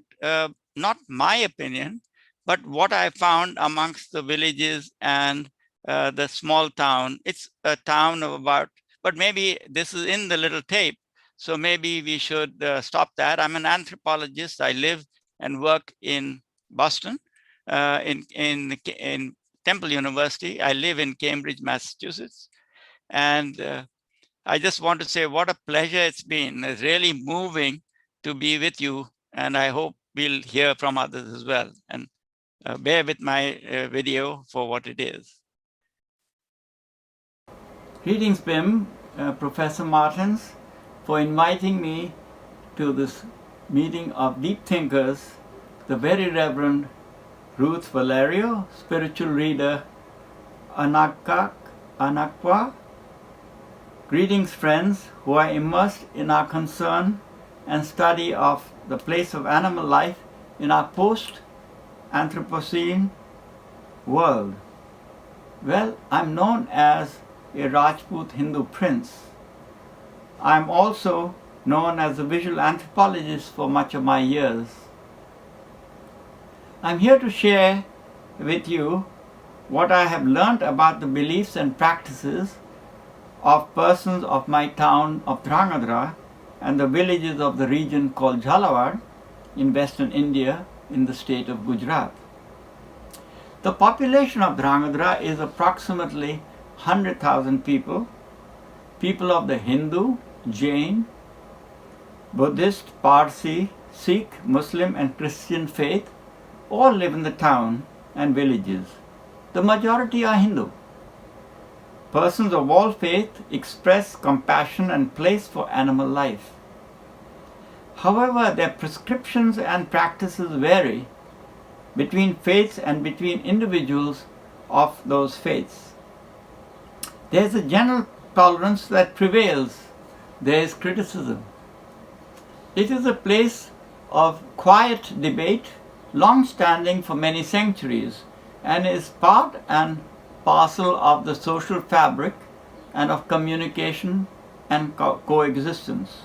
not my opinion, but what I found amongst the villages and the small town. It's a town of about, but maybe this is in the little tape. So maybe we should stop that. I'm an anthropologist. I live and work in Boston, in Temple University. I live in Cambridge, Massachusetts. And I just want to say what a pleasure it's been. It's really moving to be with you. And I hope we'll hear from others as well. And bear with my video for what it is. Greetings, Pim, Professor Martins, for inviting me to this meeting of deep thinkers, the very Reverend Ruth Valerio, spiritual reader, Anakwa. Greetings, friends who are immersed in our concern and study of the place of animal life in our post-Anthropocene world. Well, I'm known as a Rajput Hindu prince. I'm also known as a visual anthropologist for much of my years. I'm here to share with you what I have learned about the beliefs and practices of persons of my town of Drangadra and the villages of the region called Jhalawad in western India in the state of Gujarat. The population of Drangadra is approximately 100,000 people, people of the Hindu, Jain, Buddhist, Parsi, Sikh, Muslim and Christian faith all live in the town and villages. The majority are Hindu. Persons of all faith express compassion and place for animal life. However, their prescriptions and practices vary between faiths and between individuals of those faiths. There is a general tolerance that prevails. There is criticism. It is a place of quiet debate, long-standing for many centuries, and is part and parcel of the social fabric and of communication and coexistence.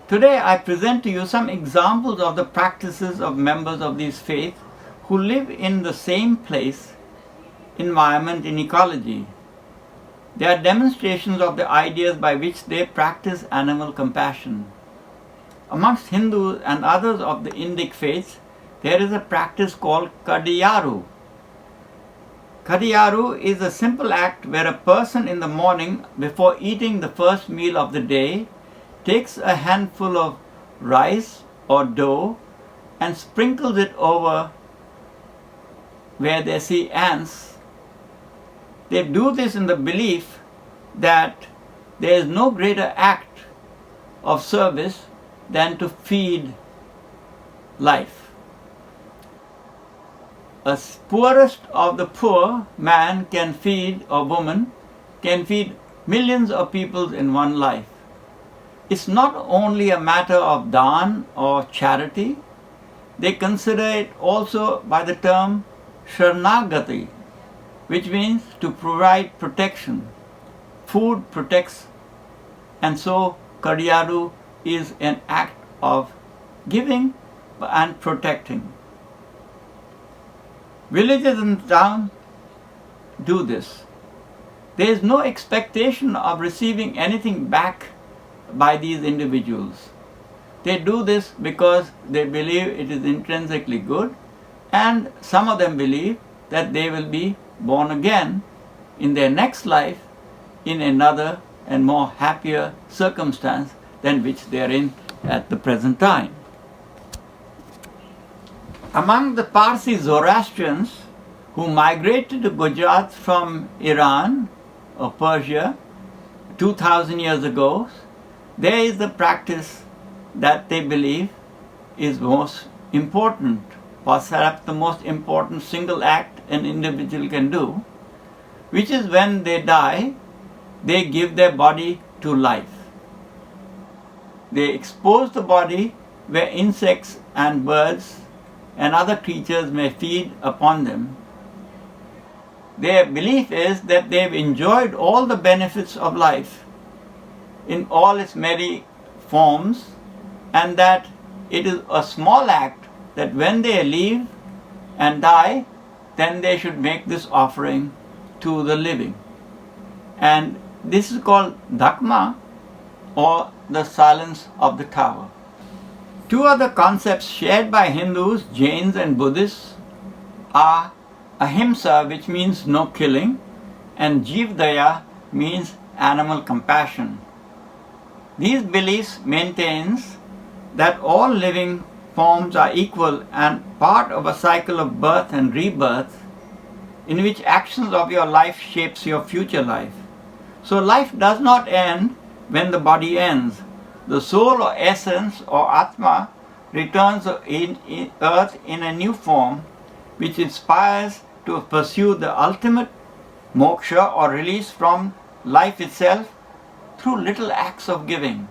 Today I present to you some examples of the practices of members of these faiths who live in the same place, environment and ecology. They are demonstrations of the ideas by which they practice animal compassion. Amongst Hindus and others of the Indic faiths, there is a practice called Kadiyaru. Kadiyaru is a simple act where a person in the morning, before eating the first meal of the day, takes a handful of rice or dough and sprinkles it over where they see ants. They do this in the belief that there is no greater act of service than to feed life. A poorest of the poor man can feed, or woman can feed millions of people in one life. It's not only a matter of dhan or charity. They consider it also by the term Sharanagati, which means to provide protection. Food protects, and so Kadiyaru is an act of giving and protecting. Villages and towns do this. There is no expectation of receiving anything back by these individuals. They do this because they believe it is intrinsically good, and some of them believe that they will be born again in their next life in another and more happier circumstance than which they are in at the present time. Among the Parsi Zoroastrians who migrated to Gujarat from Iran or Persia 2000 years ago, there is the practice that they believe is most important, perhaps the most important single act an individual can do, which is when they die, they give their body to life. They expose the body where insects and birds and other creatures may feed upon them. Their belief is that they've enjoyed all the benefits of life in all its many forms, and that it is a small act that when they leave and die, then they should make this offering to the living. And this is called Dhakma, or the silence of the tower. Two other concepts shared by Hindus, Jains and Buddhists are Ahimsa, which means no killing, and Jivdaya means animal compassion. These beliefs maintains that all living forms are equal and part of a cycle of birth and rebirth in which actions of your life shapes your future life. So life does not end when the body ends. The soul or essence or Atma returns in earth in a new form which inspires to pursue the ultimate moksha or release from life itself through little acts of giving.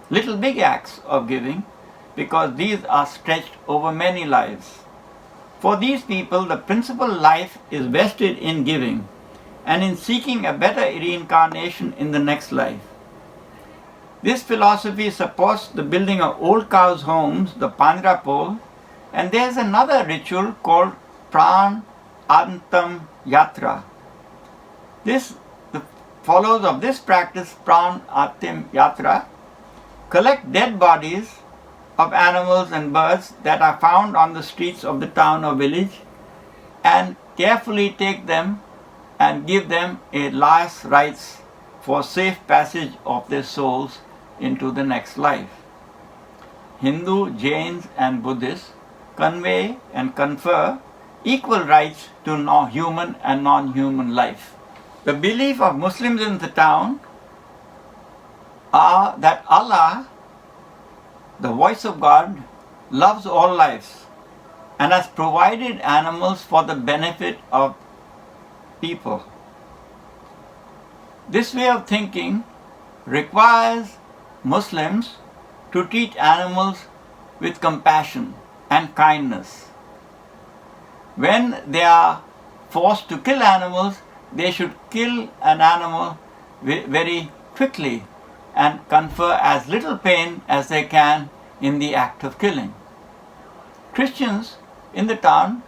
Little big acts of giving, because these are stretched over many lives. For these people, the principal life is vested in giving and in seeking a better reincarnation in the next life. This philosophy supports the building of old cows' homes, the Pandrapol, And there's another ritual called Prana, Antam, Yatra. The followers of this practice, Prana, Antam, Yatra, collect dead bodies of animals and birds that are found on the streets of the town or village and carefully take them and give them a last rites for safe passage of their souls into the next life. Hindu, Jains and Buddhists convey and confer equal rights to human and non-human life. The belief of Muslims in the town are that Allah, the voice of God, loves all lives and has provided animals for the benefit of people. This way of thinking requires Muslims to treat animals with compassion and kindness. When they are forced to kill animals, they should kill an animal very quickly and confer as little pain as they can in the act of killing. Christians in the town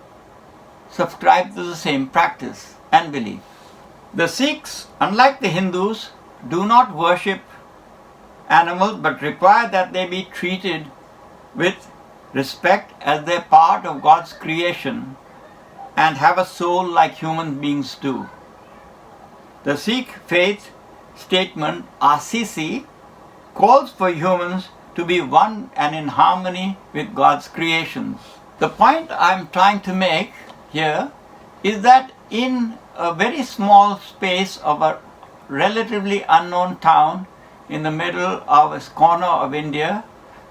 subscribe to the same practice and belief. The Sikhs, unlike the Hindus, do not worship animals but require that they be treated with respect as they're part of God's creation and have a soul like human beings do. The Sikh Faith statement, Asisi, calls for humans to be one and in harmony with God's creations. The point I'm trying to make here is that in a very small space of a relatively unknown town in the middle of a corner of India,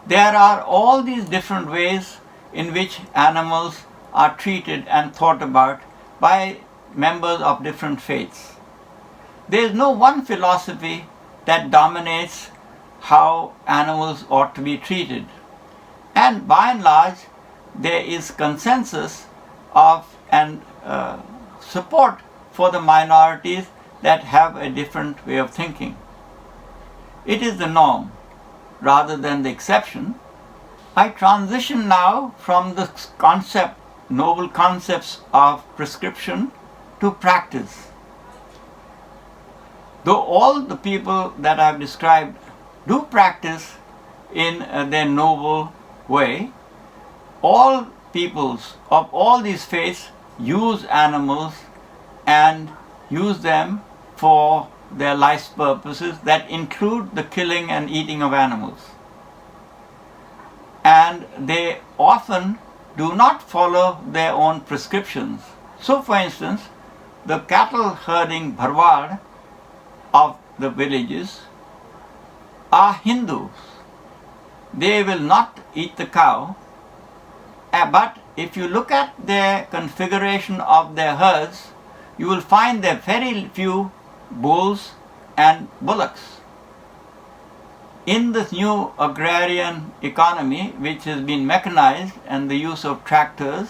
there are all these different ways in which animals are treated and thought about by members of different faiths. There is no one philosophy that dominates how animals ought to be treated. And by and large, there is consensus of and support for the minorities that have a different way of thinking. It is the norm rather than the exception. I transition now from the noble concepts of prescription to practice. Though all the people that I have described do practice in their noble way, all peoples of all these faiths use animals and use them for their life's purposes that include the killing and eating of animals. And they often do not follow their own prescriptions. So for instance, the cattle herding bharwad of the villages are Hindus. They will not eat the cow, but if you look at their configuration of their herds, you will find there are very few bulls and bullocks. In this new agrarian economy, which has been mechanized and the use of tractors,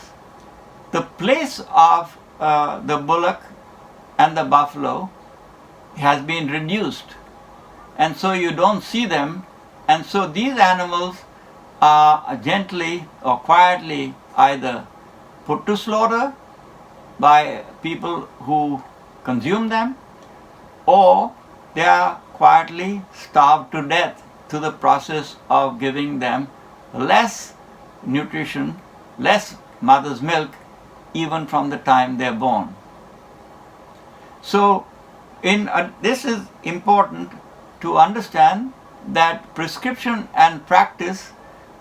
the place of the bullock and the buffalo has been reduced, and so you don't see them, and so these animals are gently or quietly either put to slaughter by people who consume them, or they are quietly starved to death through the process of giving them less nutrition, less mother's milk, even from the time they're born. So this is important to understand that prescription and practice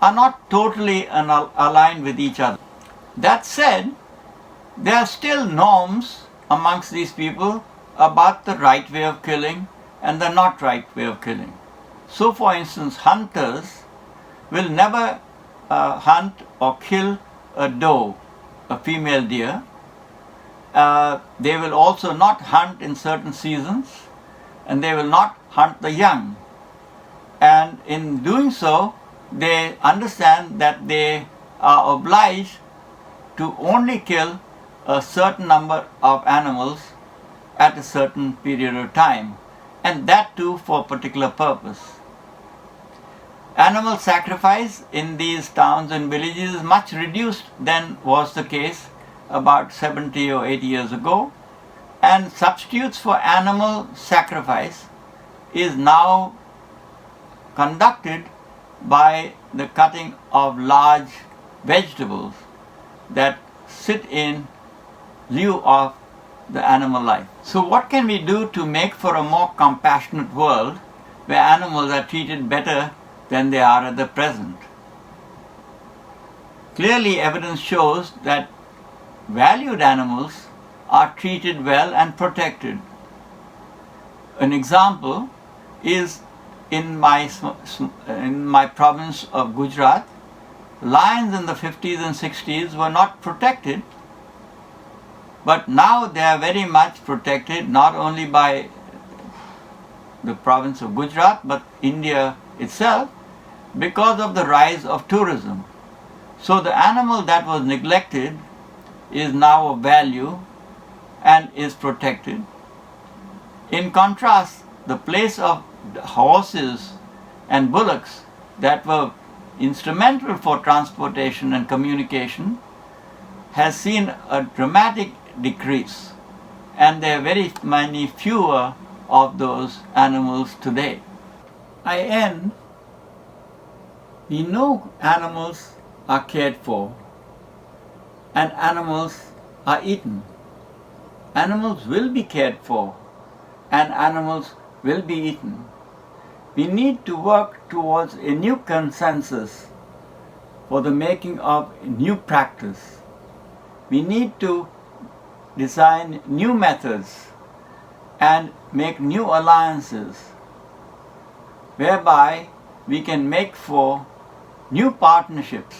are not totally aligned with each other. That said, there are still norms amongst these people about the right way of killing and the not right way of killing. So for instance, hunters will never hunt or kill a doe, a female deer. They will also not hunt in certain seasons, and they will not hunt the young. And in doing so, they understand that they are obliged to only kill a certain number of animals at a certain period of time, and that too for a particular purpose. Animal sacrifice in these towns and villages is much reduced than was the case about 70 or 80 years ago, and substitutes for animal sacrifice is now conducted by the cutting of large vegetables that sit in lieu of the animal life. So what can we do to make for a more compassionate world where animals are treated better than they are at the present? Clearly, evidence shows that valued animals are treated well and protected. An example is in my province of Gujarat. Lions in the 50s and 60s were not protected, but now they are very much protected, not only by the province of Gujarat but India itself, because of the rise of tourism. So the animal that was neglected is now of value and is protected. In contrast, the place of horses and bullocks that were instrumental for transportation and communication has seen a dramatic decrease, and there are very many fewer of those animals today. I end. We know animals are cared for and animals are eaten. Animals will be cared for and animals will be eaten. We need to work towards a new consensus for the making of a new practice. We need to design new methods and make new alliances whereby we can make for new partnerships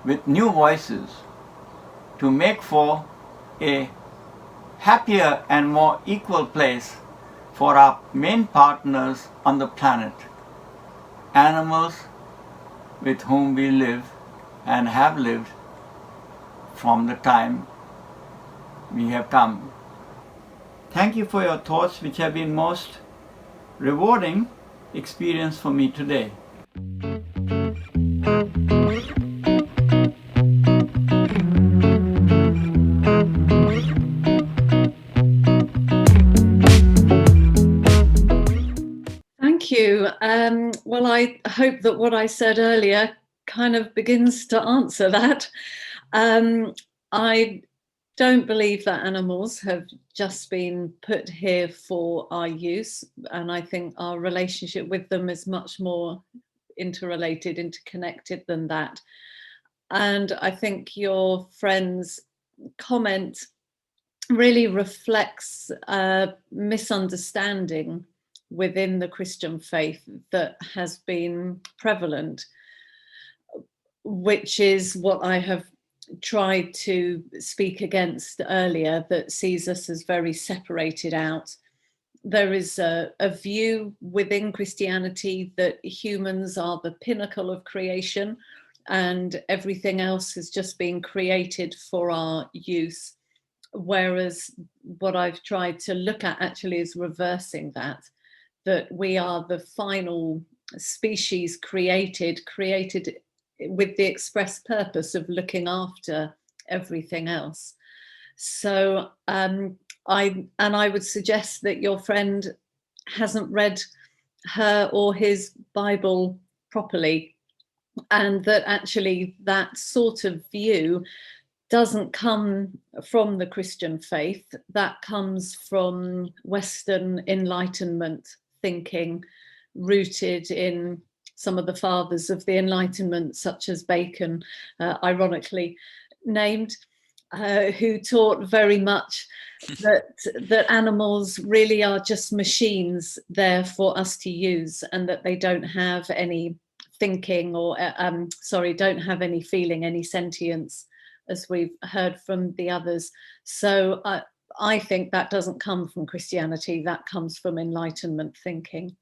with new voices to make for a happier and more equal place for our main partners on the planet, animals with whom we live and have lived from the time we have come. Thank you for your thoughts, which have been most rewarding experience for me today. Thank you. Well, I hope that what I said earlier kind of begins to answer that. I don't believe that animals have just been put here for our use, and I think our relationship with them is much more interrelated, interconnected than that. And I think your friend's comment really reflects a misunderstanding within the Christian faith that has been prevalent, which is what I have tried to speak against earlier, that sees us as very separated out. There is a view within Christianity that humans are the pinnacle of creation and everything else has just been created for our use. Whereas what I've tried to look at actually is reversing that we are the final species created with the express purpose of looking after everything else. So I would suggest that your friend hasn't read her or his Bible properly, and that actually that sort of view doesn't come from the Christian faith. That comes from Western Enlightenment thinking, rooted in some of the fathers of the Enlightenment, such as Bacon, ironically named, who taught very much that animals really are just machines there for us to use, and that they don't have any thinking or, don't have any feeling, any sentience, as we've heard from the others. So I think that doesn't come from Christianity, that comes from Enlightenment thinking.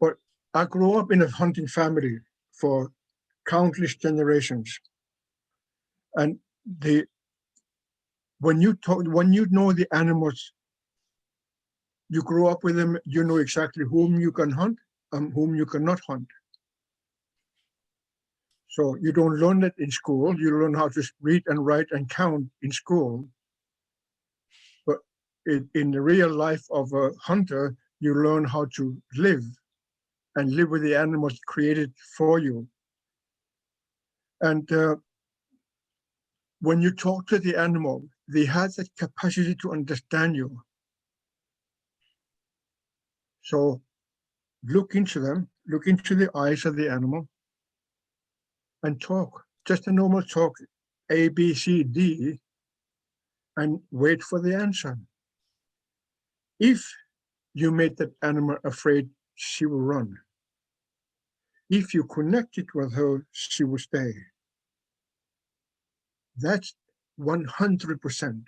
But I grew up in a hunting family for countless generations. And when you know the animals, you grow up with them, you know exactly whom you can hunt and whom you cannot hunt. So you don't learn that in school. You learn how to read and write and count in school. But in the real life of a hunter, you learn how to live and live with the animals created for you. And when you talk to the animal, they have that capacity to understand you. So look into them, look into the eyes of the animal and talk, just a normal talk, A, B, C, D, and wait for the answer. If you made that animal afraid, she will run. If you connected with her, she will stay. That's 100%.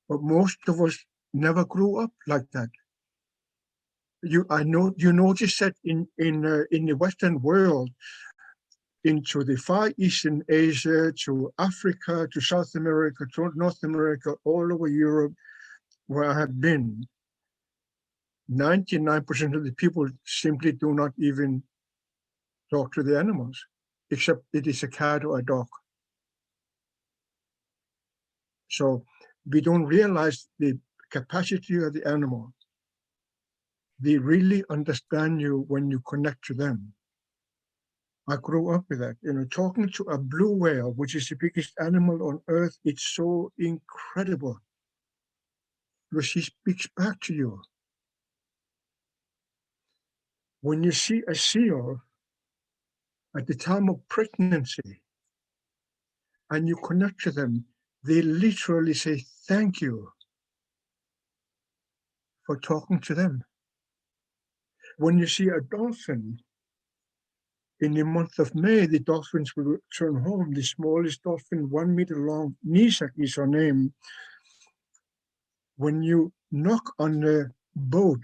But most of us never grew up like that. You notice that in the Western world, into the Far Eastern Asia, to Africa, to South America, to North America, all over Europe, where I have been, 99% of the people simply do not even talk to the animals, except it is a cat or a dog. So we don't realize the capacity of the animal. They really understand you when you connect to them. I grew up with that, talking to a blue whale, which is the biggest animal on earth. It's so incredible because she speaks back to you. When you see a seal at the time of pregnancy and you connect to them, they literally say, thank you for talking to them. When you see a dolphin, in the month of May, the dolphins will return home. The smallest dolphin, 1 meter long, Nisak is her name. When you knock on the boat,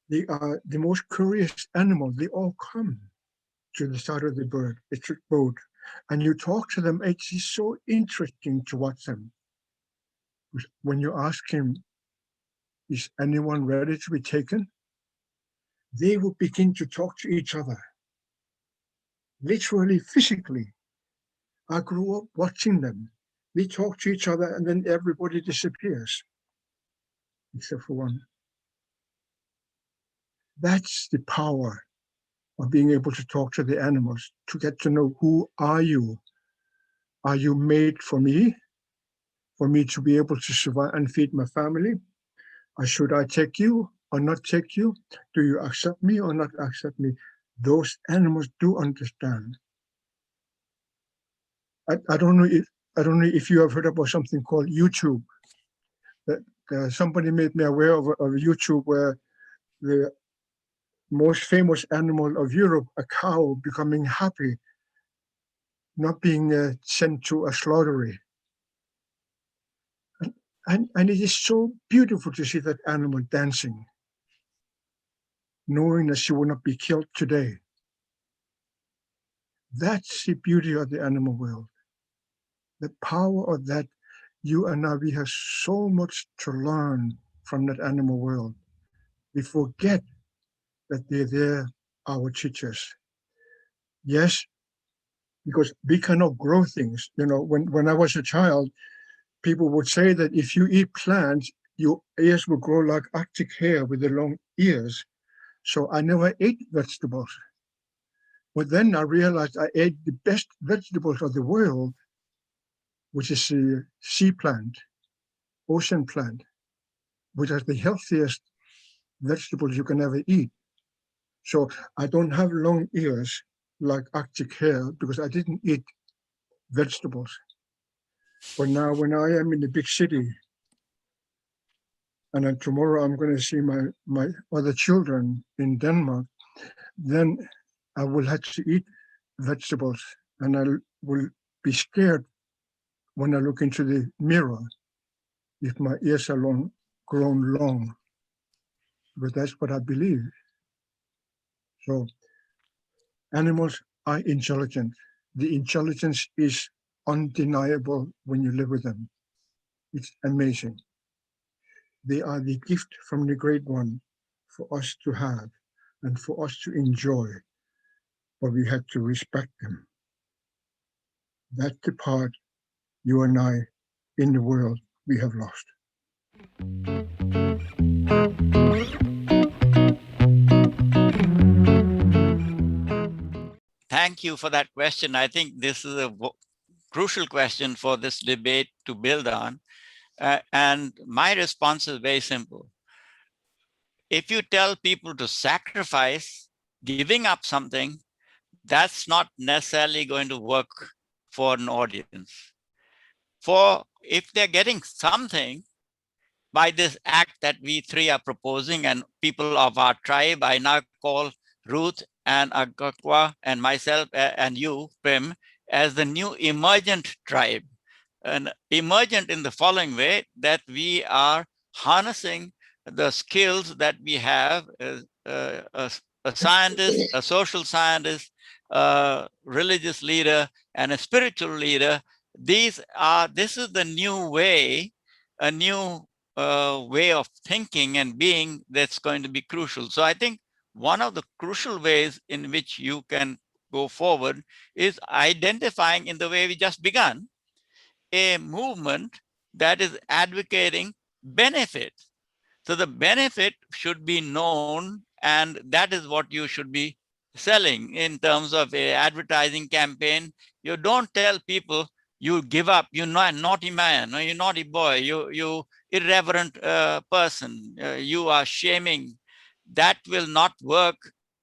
they are the most curious animal. They all come to the side of the boat, and you talk to them. It is so interesting to watch them. When you ask him, is anyone ready to be taken? They will begin to talk to each other. Literally, physically. I grew up watching them. They talk to each other and then everybody disappears, except for one. That's the power of being able to talk to the animals, to get to know, who are you? Are you made for me to be able to survive and feed my family? Or should I take you or not take you? Do you accept me or not accept me? Those animals do understand. I don't know if you have heard about something called YouTube. That somebody made me aware of YouTube, where the most famous animal of Europe, a cow, becoming happy, not being sent to a slaughtery. And it is so beautiful to see that animal dancing, knowing that she will not be killed today. That's the beauty of the animal world. The power of that. You and I, we have so much to learn from that animal world. We forget that they're our teachers. Yes, because we cannot grow things. When I was a child, people would say that if you eat plants, your ears will grow like Arctic hare with the long ears. So I never ate vegetables. But then I realized I ate the best vegetables of the world, which is the sea plant, ocean plant, which is the healthiest vegetables you can ever eat. So I don't have long ears like Arctic hare because I didn't eat vegetables. But now when I am in the big city, and then tomorrow I'm going to see my other children in Denmark, then I will have to eat vegetables, and I will be scared when I look into the mirror if my ears are grown long, because that's what I believe. So animals are intelligent. The intelligence is undeniable when you live with them. It's amazing. They are the gift from the Great One for us to have and for us to enjoy, but we have to respect them. That's the part you and I in the world we have lost. Thank you for that question. I think this is a crucial question for this debate to build on. And my response is very simple. If you tell people to sacrifice, giving up something, that's not necessarily going to work for an audience. For if they're getting something by this act that we three are proposing, and people of our tribe, I now call Ruth and Agakwa and myself and you, Prim, as the new emergent tribe. And emergent in the following way, that we are harnessing the skills that we have as a scientist, a social scientist, a religious leader, and a spiritual leader. This is the new way, a new way of thinking and being that's going to be crucial. So I think one of the crucial ways in which you can go forward is identifying, in the way we just began, a movement that is advocating benefit. So the benefit should be known, and that is what you should be selling in terms of an advertising campaign. You don't tell people you give up, you're not a naughty man, or you're naughty boy, you irreverent person, you are shaming. That will not work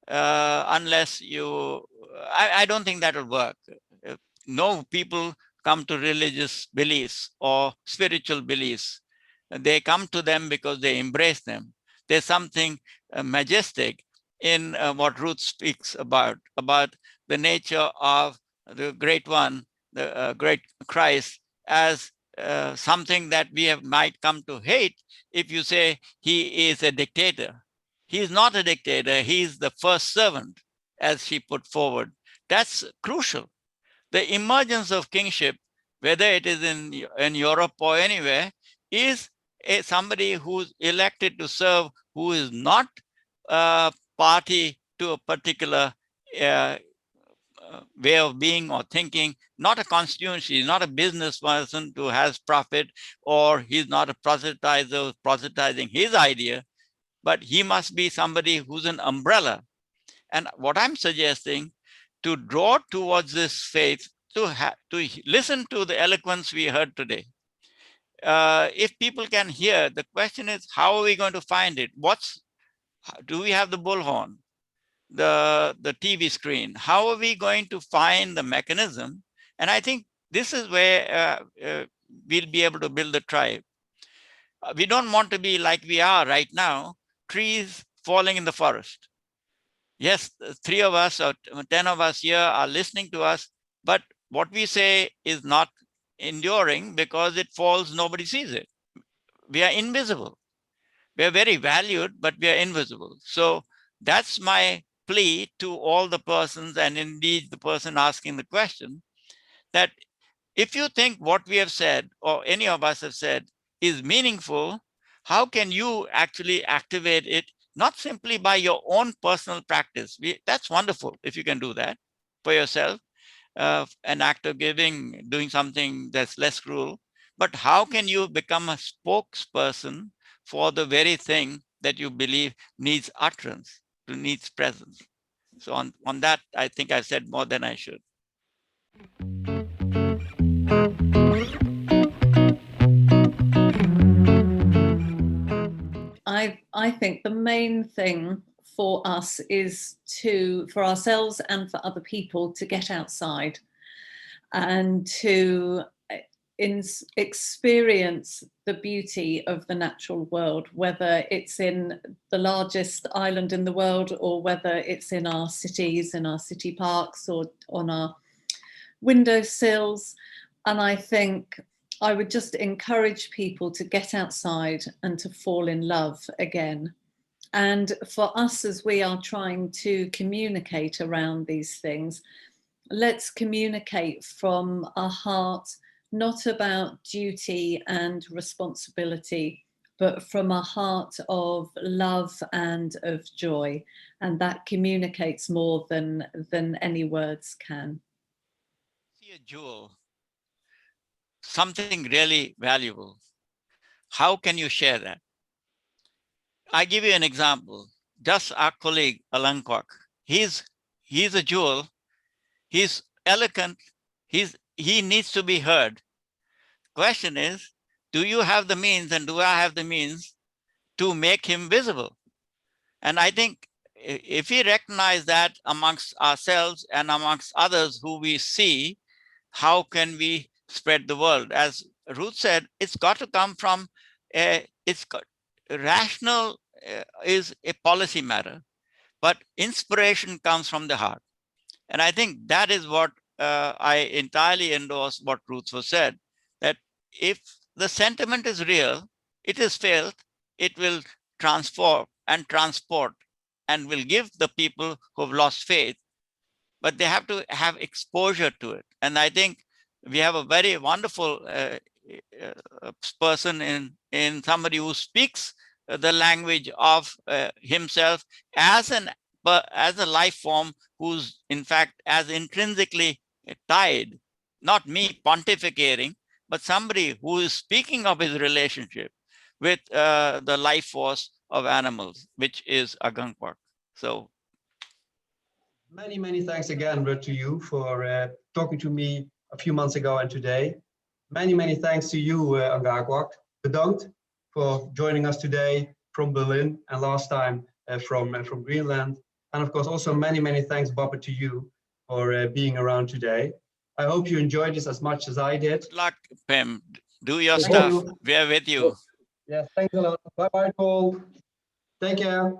unless you, I don't think that will work. No people come to religious beliefs or spiritual beliefs. They come to them because they embrace them. There's something majestic in what Ruth speaks about the nature of the Great One, the great Christ, as something that we might come to hate if you say he is a dictator. He is not a dictator. He is the first servant, as she put forward. That's crucial. The emergence of kingship, whether it is in Europe or anywhere, is somebody who's elected to serve, who is not party to a particular way of being or thinking, not a constituency, not a business person who has profit, or he's not a proselytizer who's proselytizing his idea, but he must be somebody who's an umbrella. And what I'm suggesting, to draw towards this faith, to listen to the eloquence we heard today. If people can hear, the question is, how are we going to find it? Do we have the bullhorn, the TV screen? How are we going to find the mechanism? And I think this is where we'll be able to build a tribe. We don't want to be like we are right now, trees falling in the forest. Yes, 3 of us or 10 of us here are listening to us, but what we say is not enduring because it falls, nobody sees it. We are invisible. We are very valued, but we are invisible. So that's my plea to all the persons, and indeed the person asking the question, that if you think what we have said, or any of us have said, is meaningful, how can you actually activate it? Not simply by your own personal practice. That's wonderful if you can do that for yourself, an act of giving, doing something that's less cruel. But how can you become a spokesperson for the very thing that you believe needs utterance, needs presence? So on that, I think I've said more than I should. I think the main thing for us is for ourselves and for other people, to get outside and to experience the beauty of the natural world, whether it's in the largest island in the world, or whether it's in our cities, in our city parks, or on our windowsills. And I think I would just encourage people to get outside and to fall in love again. And for us, as we are trying to communicate around these things, let's communicate from a heart, not about duty and responsibility, but from a heart of love and of joy. And that communicates more than any words can. See a jewel, something really valuable. How can you share that? I give you an example. Just our colleague, Alankwak. He's a jewel. He's eloquent. He needs to be heard. Question is, do you have the means and do I have the means to make him visible? And I think if we recognize that amongst ourselves and amongst others who we see, how can we spread the world? As Ruth said, it's got to come from, rational is a policy matter, but inspiration comes from the heart. And I think that is what I entirely endorse what Ruth was said, that if the sentiment is real, it is felt, it will transform and transport and will give the people who have lost faith, but they have to have exposure to it. And I think we have a very wonderful person in somebody who speaks the language of himself as a life form who's in fact as intrinsically tied, not me pontificating, but somebody who is speaking of his relationship with the life force of animals, which is Agankwak. So many thanks again, Ruth, to you for talking to me a few months ago and today. Many thanks to you, Agankwak. Bedankt for joining us today from Berlin and last time from Greenland. And of course, also many thanks, Baba, to you for being around today. I hope you enjoyed this as much as I did. good luck, Pim. Do your Thank stuff. you. We are with you. Yes, thanks a lot. Bye-bye, Paul. Take care.